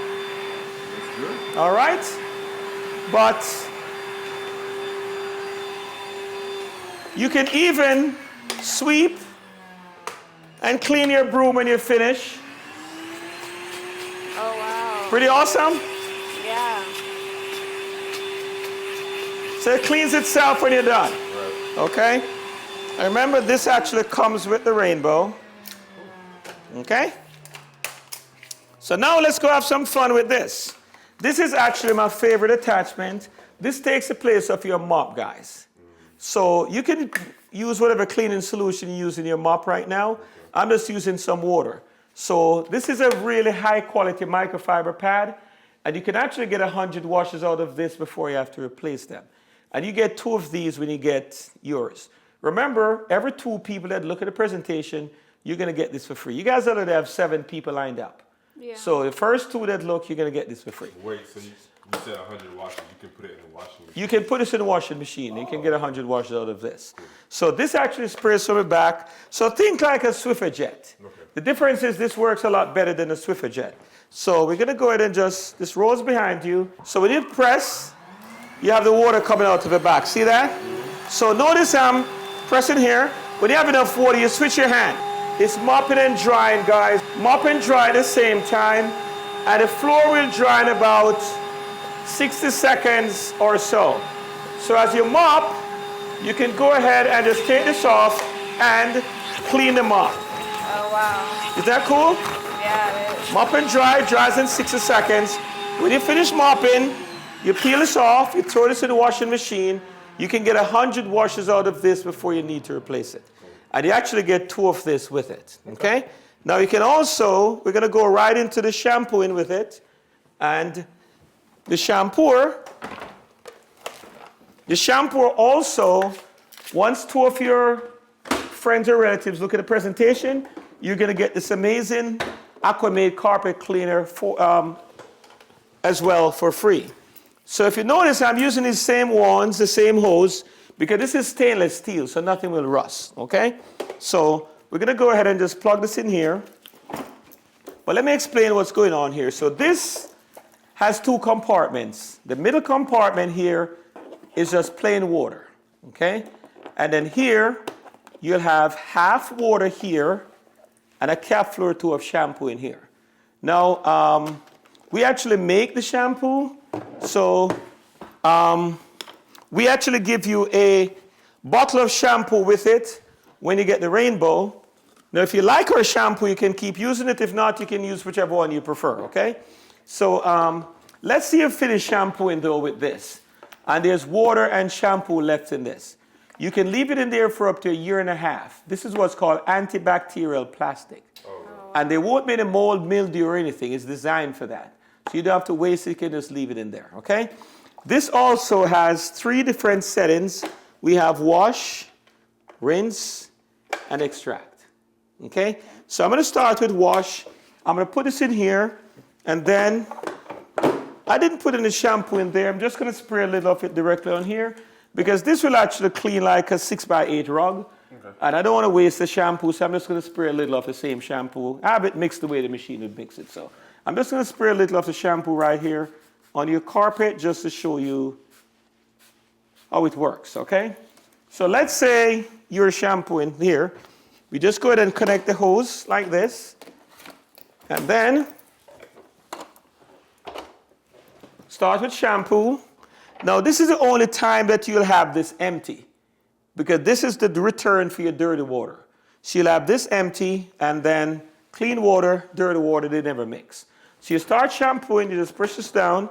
All right. But you can even sweep and clean your broom when you finish. Oh, wow. Pretty awesome? Yeah. So it cleans itself when you're done. Okay? And remember, this actually comes with the Rainbow. Okay? So now let's go have some fun with this. This is actually my favorite attachment. This takes the place of your mop, guys. So you can use whatever cleaning solution you use in your mop right now. I'm just using some water. So this is a really high quality microfiber pad, and you can actually get 100 washes out of this before you have to replace them. And you get 2 of these when you get yours. Remember, every 2 people that look at the presentation, you're going to get this for free. You guys already have 7 people lined up. Yeah. So the first 2 that look, you're going to get this for free. Wait, so you said 100 washes. You can put it in the washing machine. You can put this in the washing machine. You can get 100 washes out of this. So this actually sprays from the back. So think like a Swiffer jet. Okay. The difference is this works a lot better than a Swiffer jet. So we're going to go ahead and just, this rolls behind you. So when you press, you have the water coming out of the back. See that? So notice I'm pressing here. When you have enough water, you switch your hand. It's mopping and drying, guys. Mop and dry at the same time. And the floor will dry in about 60 seconds or so. So as you mop, you can go ahead and just take this off and clean the mop. Oh, wow. Is that cool? Yeah, it is. Mop and dry, dries in 60 seconds. When you finish mopping, you peel this off, you throw this in the washing machine. You can get 100 washes out of this before you need to replace it. And you actually get 2 of this with it, okay? Now you can also, we're gonna go right into the shampooing with it. And the shampoo also, once 2 of your friends or relatives look at the presentation, you're gonna get this amazing Aquamade carpet cleaner as well for free. So if you notice, I'm using these same wands, the same hose, because this is stainless steel, so nothing will rust, okay? So we're gonna go ahead and just plug this in here. But let me explain what's going on here. So this has 2 compartments. The middle compartment here is just plain water, okay? And then here, you'll have half water here and a capful or 2 of shampoo in here. Now, we actually make the shampoo, so we actually give you a bottle of shampoo with it when you get the Rainbow. Now, if you like our shampoo, you can keep using it. If not, you can use whichever one you prefer, okay? So let's see you finish shampooing, though, with this. And there's water and shampoo left in this. You can leave it in there for up to 1.5 years. This is what's called antibacterial plastic. And they won't make a mold, mildew, or anything. It's designed for that. So you don't have to waste it. You can just leave it in there, okay? This also has 3 different settings. We have wash, rinse, and extract. Okay? So I'm going to start with wash. I'm going to put this in here, and then I didn't put any shampoo in there. I'm just going to spray a little of it directly on here because this will actually clean like a 6x8 rug. Okay. And I don't want to waste the shampoo, so I'm just going to spray a little of the same shampoo. I have it mixed the way the machine would mix it. So I'm just going to spray a little of the shampoo right here on your carpet just to show you how it works, okay? So let's say you're shampooing here. We just go ahead and connect the hose like this. And then start with shampoo. Now this is the only time that you'll have this empty because this is the return for your dirty water. So you'll have this empty and then clean water, dirty water, they never mix. So you start shampooing, you just push this down,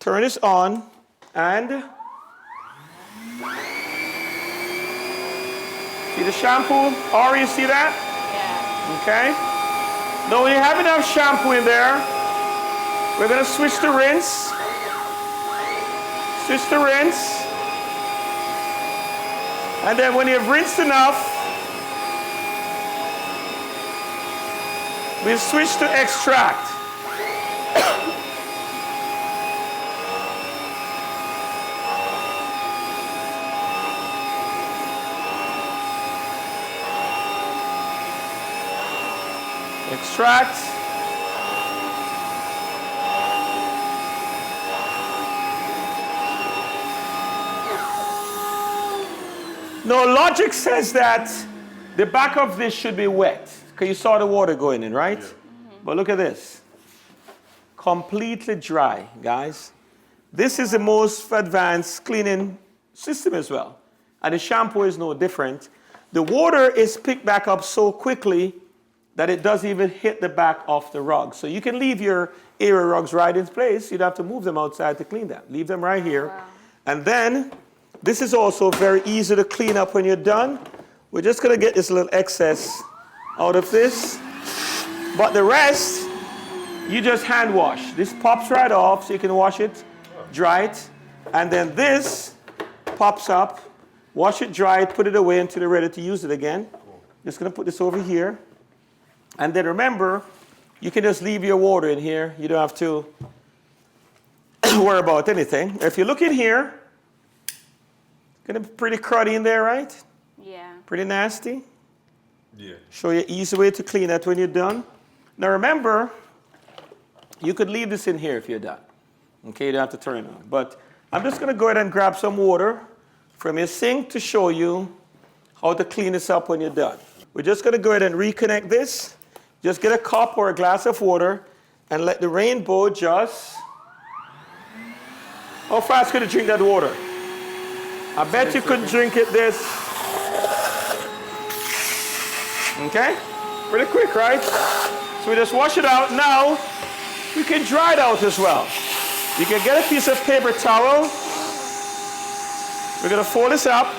turn this on, and see the shampoo? Ari, you see that? Yeah. Okay. Now when you have enough shampoo in there, we're going to switch to rinse. Switch to rinse. And then when you've rinsed enough, we'll switch to extract. Extract. No, logic says that the back of this should be wet because you saw the water going in, right? Yeah. Mm-hmm. But look at this. Completely dry, guys. This is the most advanced cleaning system as well. And the shampoo is no different. The water is picked back up so quickly that it doesn't even hit the back of the rug. So you can leave your area rugs right in place. You'd have to move them outside to clean them. Leave them right here. Wow. And then this is also very easy to clean up when you're done. We're just gonna get this little excess out of this. But the rest, you just hand wash. This pops right off so you can wash it, dry it. And then this pops up, wash it, dry it, put it away until you're ready to use it again. Just gonna put this over here. And then remember, you can just leave your water in here. You don't have to worry about anything. If you look in here, it's gonna be pretty cruddy in there, right? Yeah. Pretty nasty. Yeah. Show you an easy way to clean that when you're done. Now remember, you could leave this in here if you're done. Okay, you don't have to turn it on. But I'm just gonna go ahead and grab some water from your sink to show you how to clean this up when you're done. We're just gonna go ahead and reconnect this. Just get a cup or a glass of water and let the rainbow just... How fast could you drink that water? I bet you couldn't drink it this. Okay? Pretty quick, right? So we just wash it out. Now, we can dry it out as well. You can get a piece of paper towel. We're gonna fold this up.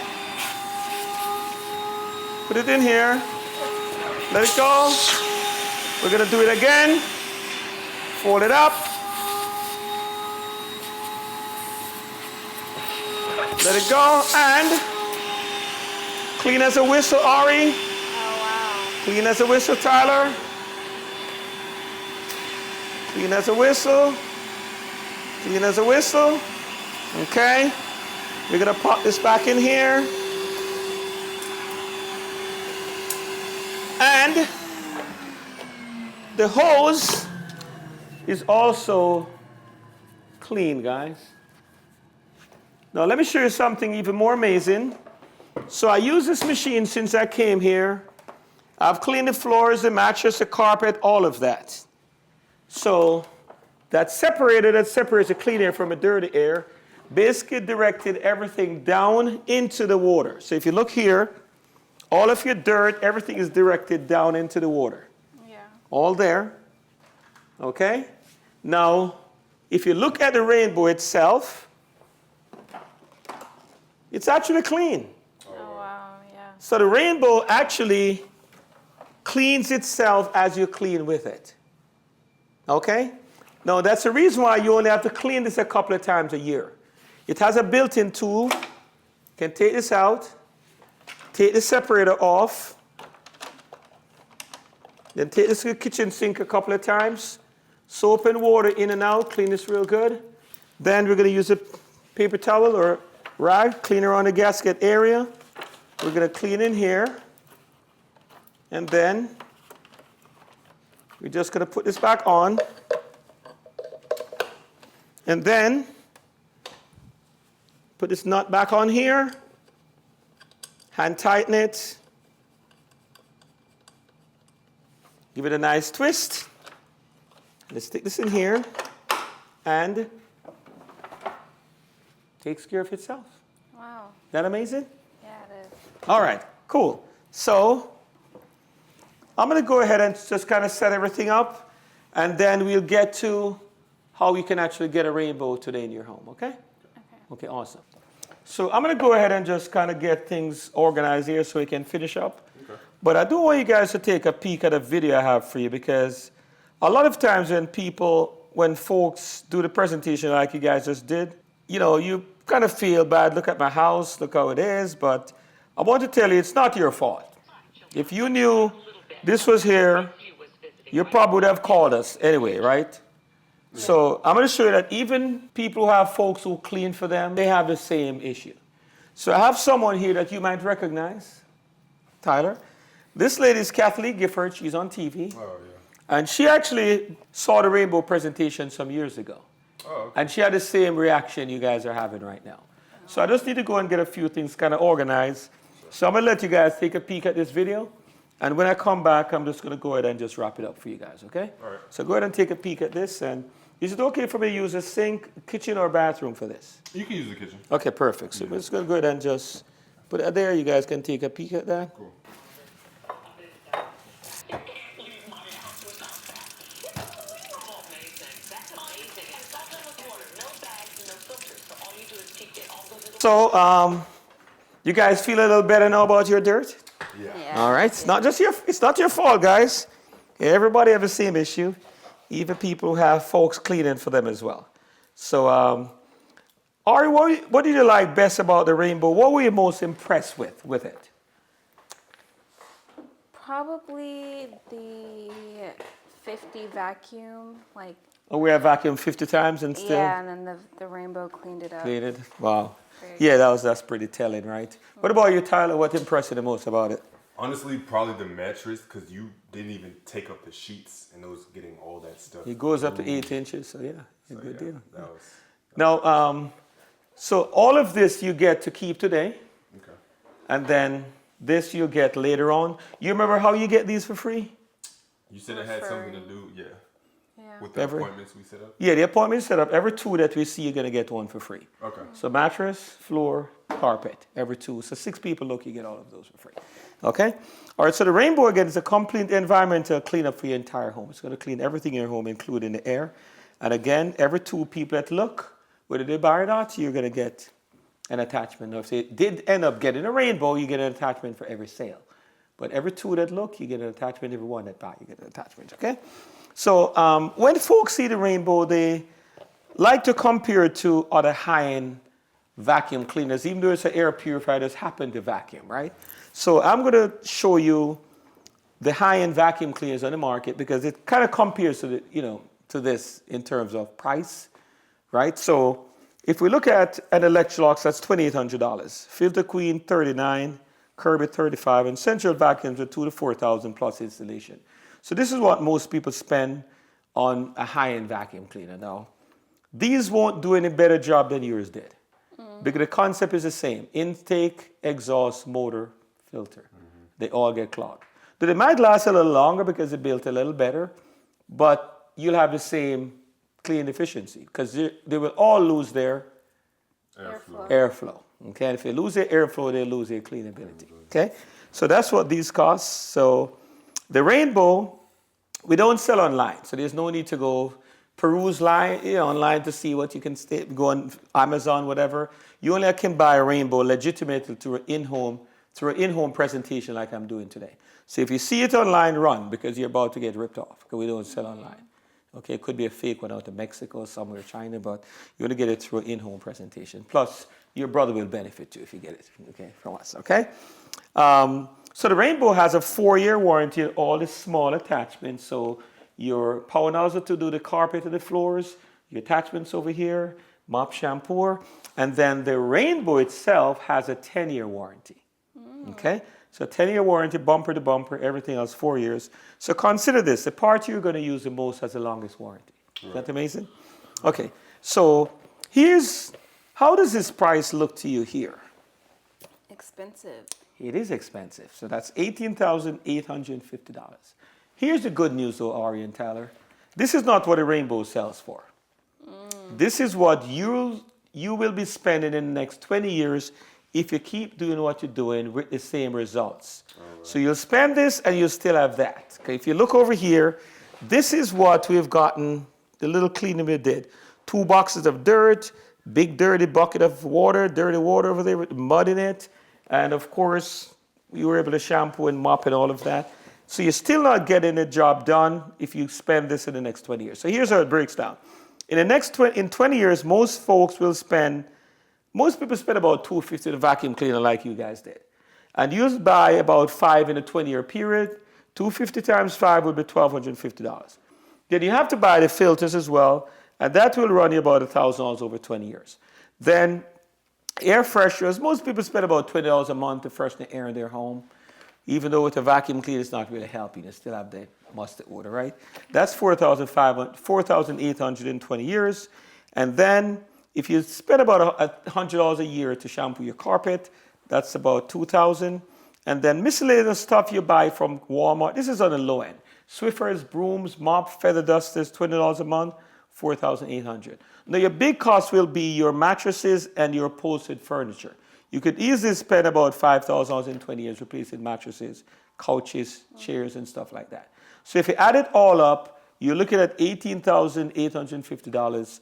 Put it in here. Let it go. We're gonna do it again. Fold it up. Let it go, and clean as a whistle, Ari. Oh, wow. Clean as a whistle, Tyler. Clean as a whistle. Clean as a whistle. Okay. We're gonna pop this back in here. And the hose is also clean, guys. Now let me show you something even more amazing. So I use this machine since I came here. I've cleaned the floors, the mattress, the carpet, all of that. So that separates the clean air from the dirty air, basically directed everything down into the water. So if you look here, all of your dirt, everything is directed down into the water. Yeah. All there. Okay? Now, if you look at the rainbow itself, it's actually clean. Oh, wow, yeah. So the rainbow actually cleans itself as you clean with it. Okay? Now, that's the reason why you only have to clean this a couple of times a year. It has a built-in tool. You can take this out, Take the separator off. Then take this to the kitchen sink a couple of times. Soap and water in and out. Clean this real good. Then we're going to use a paper towel or rag. Clean around the gasket area. We're going to clean in here. And then we're just going to put this back on. And then put this nut back on here. Hand tighten it. Give it a nice twist. Let's stick this in here. And takes care of itself. Wow. Isn't that amazing? Yeah, it is. All right, cool. So I'm going to go ahead and just kind of set everything up, and then we'll get to how you can actually get a rainbow today in your home, okay? Okay. Okay, awesome. So I'm going to go ahead and just kind of get things organized here so we can finish up. Okay. But I do want you guys to take a peek at a video I have for you, because a lot of times when folks do the presentation like you guys just did, you kind of feel bad. Look at my house, look how it is. But I want to tell you, it's not your fault. If you knew this was here, you probably would have called us anyway, right? Yeah. So I'm going to show you that even people who have folks who clean for them, they have the same issue. So I have someone here that you might recognize, Tyler. This lady is Kathleen Gifford. She's on TV. Oh, yeah. And she actually saw the rainbow presentation some years ago. Oh, okay. And she had the same reaction you guys are having right now. So I just need to go and get a few things kind of organized. So I'm going to let you guys take a peek at this video. And when I come back, I'm just going to go ahead and just wrap it up for you guys, okay? All right. So go ahead and take a peek at this. And is it okay for me to use a sink, kitchen, or bathroom for this? You can use the kitchen. Okay, perfect. So we're just going to go ahead and just put it there. You guys can take a peek at that. Cool. So, you guys feel a little better now about your dirt? Yeah. All right. It's not your fault, guys. Everybody have the same issue. Even people who have folks cleaning for them as well. So, Ari, what did you like best about the rainbow? What were you most impressed with it? Probably the 50 vacuum, like. Oh, we have vacuumed 50 times and still Yeah, and then the rainbow cleaned it up. clean it. Wow. Very Yeah, that's pretty telling, right? What about you, Tyler? What impressed you the most about it? Honestly, probably the mattress, because you didn't even take up the sheets and those getting all that stuff. It goes up to 8 inches, so yeah, a good Yeah, deal. that was Now, so all of this you get to keep today, okay. and then this you get later on. You remember how you get these for free? You said it had something to do, yeah, Yeah. with the Every- appointments we set up. Yeah, the appointment is set up. Every 2 that we see, you're gonna get 1 for free. Okay. So mattress, floor, carpet, every 2. So 6 people look, you get all of those for free. Okay? All right, so the rainbow again is a complete environmental cleanup for your entire home. It's gonna clean everything in your home, including the air. And again, every 2 people that look, whether they buy it or not, you're gonna get an attachment. Now, if they did end up getting a rainbow, you get an attachment for every sale. But every 2 that look, you get an attachment. Every 1 that buy, you get an attachment, okay? So when folks see the rainbow, they like to compare it to other high-end vacuum cleaners, even though it's an air purifier that's happened to vacuum, right? So I'm going to show you the high-end vacuum cleaners on the market because it kind of compares to the, to this in terms of price, right? So if we look at an Electrolux, that's $2,800. Filter Queen, $39. Kirby, $35. And Central Vacuums are $2,000 to $4,000 plus installation. So this is what most people spend on a high-end vacuum cleaner. Now, these won't do any better job than yours did. Because the concept is the same. Intake, exhaust, motor, filter. They all get clogged. But they might last a little longer because they're built a little better, but you'll have the same clean efficiency because they will all lose their airflow. Okay, and if they lose their airflow, they lose their cleanability. Okay, so that's what these cost. So the rainbow, we don't sell online, so there's no need to go peruse online to see what you can go on Amazon, whatever. You only can buy a rainbow legitimately through an in-home presentation like I'm doing today. So if you see it online, run because you're about to get ripped off because we don't sell online. Okay, it could be a fake one out of Mexico, somewhere China, but you're going to get it through an in-home presentation. Plus, your brother will benefit too if you get it, okay, from us, okay? So the Rainbow has a 4-year warranty on all the small attachments. So your power nozzle to do the carpet and the floors, your attachments over here, mop, shampoo, and then the Rainbow itself has a 10-year warranty. Okay? So 10-year warranty, bumper to bumper, everything else 4 years. So consider this, the part you're going to use the most has the longest warranty. Is that amazing? Okay, so how does this price look to you here? Expensive. It is expensive. So that's $18,850. Here's the good news though, Ari and Tyler. This is not what a Rainbow sells for. This is what you will be spending in the next 20 years if you keep doing what you're doing with the same results. Right. So you'll spend this and you'll still have that. Okay, if you look over here, this is what we've gotten, the little cleaning we did. 2 boxes of dirt, big dirty bucket of water, dirty water over there with mud in it. And of course, we were able to shampoo and mop and all of that. So you're still not getting the job done if you spend this in the next 20 years. So here's how it breaks down. In 20 years, most people spend about $250 in a vacuum cleaner like you guys did. And you'll buy about 5 in a 20-year period. $250 times 5 would be $1,250. Then you have to buy the filters as well, and that will run you about $1,000 over 20 years. Then air fresheners, most people spend about $20 a month to freshen the air in their home. Even though with a vacuum cleaner, it's not really helping. You still have the mustard odor, right? That's $4,800 in 20 years. And then if you spend about $100 a year to shampoo your carpet, that's about $2,000. And then miscellaneous stuff you buy from Walmart, this is on the low end. Swiffers, brooms, mop, feather dusters, $20 a month, $4,800. Now your big cost will be your mattresses and your upholstered furniture. You could easily spend about $5,000 in 20 years replacing mattresses, couches, chairs, and stuff like that. So if you add it all up, you're looking at $18,850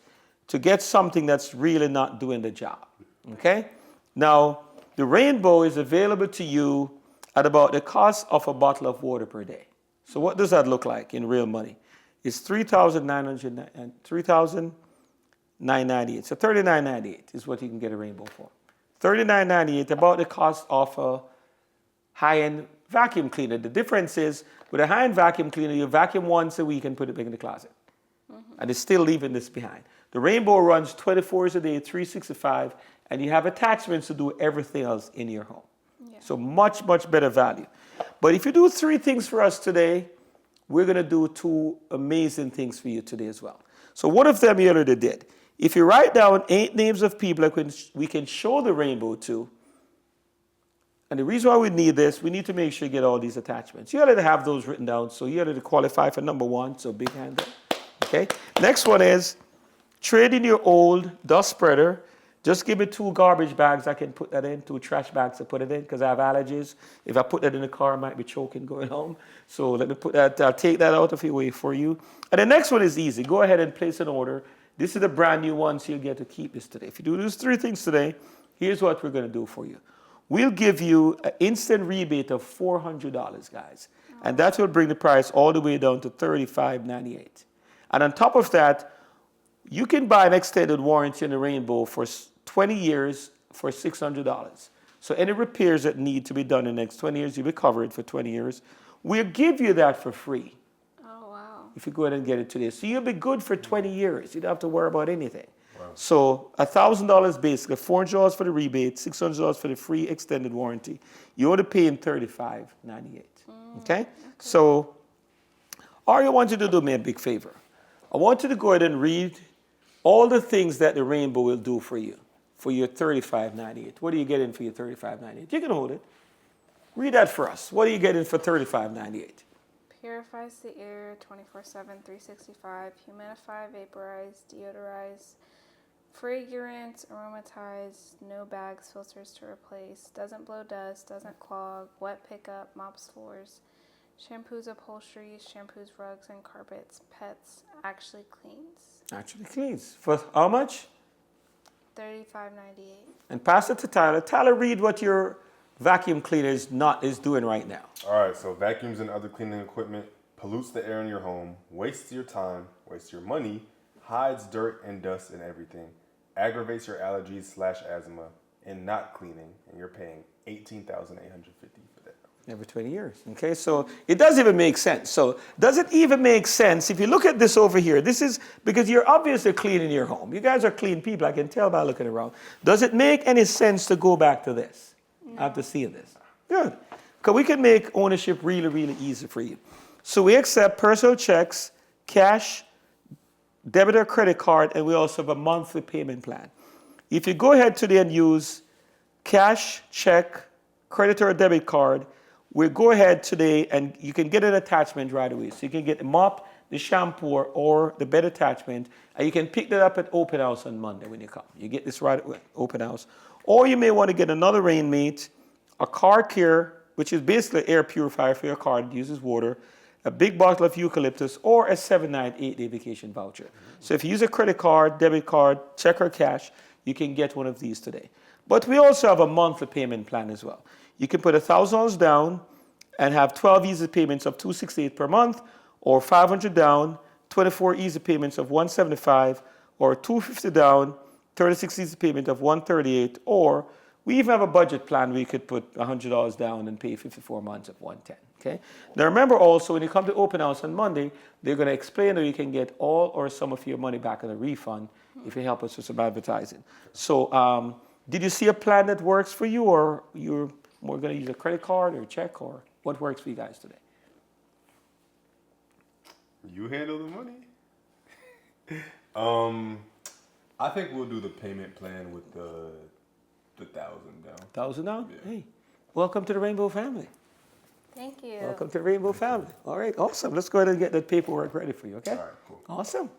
to get something that's really not doing the job. Okay? Now, the Rainbow is available to you at about the cost of a bottle of water per day. So what does that look like in real money? It's $3,998. So $39.98 is what you can get a Rainbow for. $39.98, about the cost of a high-end vacuum cleaner. The difference is, with a high-end vacuum cleaner, you vacuum once a week and put it back in the closet. And it's still leaving this behind. The Rainbow runs 24 hours a day, 365, and you have attachments to do everything else in your home. Yeah. So much, much better value. But if you do 3 things for us today, we're going to do 2 amazing things for you today as well. So one of them you already did. If you write down 8 names of people that we can show the Rainbow to, and the reason why we need this, we need to make sure you get all these attachments. You already have those written down, so you already qualify for number 1, so big hand there. Okay? Next one is trade in your old dust spreader. Just give me 2 garbage bags I can put that in, 2 trash bags to put it in, because I have allergies. If I put that in the car, I might be choking going home. So let me put that, I'll take that out of your way for you. And the next one is easy. Go ahead and place an order. This is a brand new one, so you'll get to keep this today. If you do these 3 things today, here's what we're going to do for you. We'll give you an instant rebate of $400, guys. And that will bring the price all the way down to $35.98. And on top of that, you can buy an extended warranty on the Rainbow for 20 years for $600. So any repairs that need to be done in the next 20 years, you'll be covered for 20 years. We'll give you that for free. Oh, wow. If you go ahead and get it today. So you'll be good for 20 years. You don't have to worry about anything. Wow. So $1,000 basically, $400 for the rebate, $600 for the free extended warranty. You're only paying $35.98. Okay? So all I want you to do me a big favor. I want you to go ahead and read all the things that the Rainbow will do for you for your $35.98. What are you getting for your $35.98? You can hold it. Read that for us. What are you getting for $35.98? Purifies the air 24/7, 365. Humidify, vaporize, deodorize. Fragrance, aromatize. No bags, filters to replace. Doesn't blow dust. Doesn't clog. Wet pickup. Mops floors. Shampoos upholsteries. Shampoos rugs and carpets. Pets. Actually cleans. Actually cleans. For how much? $35.98. And pass it to Tyler. Tyler, read what your vacuum cleaner is doing right now. All right, so vacuums and other cleaning equipment pollutes the air in your home, wastes your time, wastes your money, hides dirt and dust and everything, aggravates your allergies / asthma, and not cleaning, and you're paying $18,850 for that. Every 20 years. Okay, so it doesn't even make sense. So does it even make sense if you look at this over here? This is because you're obviously cleaning your home. You guys are clean people. I can tell by looking around. Does it make any sense to go back to this after seeing this? Good. Because we can make ownership really, really easy for you. So we accept personal checks, cash, debit or credit card, and we also have a monthly payment plan. If you go ahead today and use cash, check, credit or debit card, we'll go ahead today and you can get an attachment right away. So you can get the mop, the shampoo, or the bed attachment, and you can pick that up at open house on Monday when you come. You get this right at open house. Or you may want to get another Rainmate, a car care, which is basically an air purifier for your car that uses water, a big bottle of eucalyptus, or a 7-night, 8-day vacation voucher. So if you use a credit card, debit card, check or cash, you can get one of these today. But we also have a monthly payment plan as well. You can put $1,000 down and have 12 easy payments of $268 per month, or $500 down, 24 easy payments of $175, or $250 down, 36 easy payment of $138, or we even have a budget plan where you could put $100 down and pay 54 months of $110. Okay. Now remember also, when you come to open house on Monday, they're going to explain how you can get all or some of your money back in a refund if you help us with some advertising. So did you see a plan that works for you, or you're more going to use a credit card or a check, or what works for you guys today? You handle the money. I think we'll do the payment plan with the 1,000 down. $1,000 down? Yeah. Hey, welcome to the Rainbow family. Thank you. Welcome to the Rainbow family. All right, awesome. Let's go ahead and get that paperwork ready for you, okay? All right, cool. Awesome.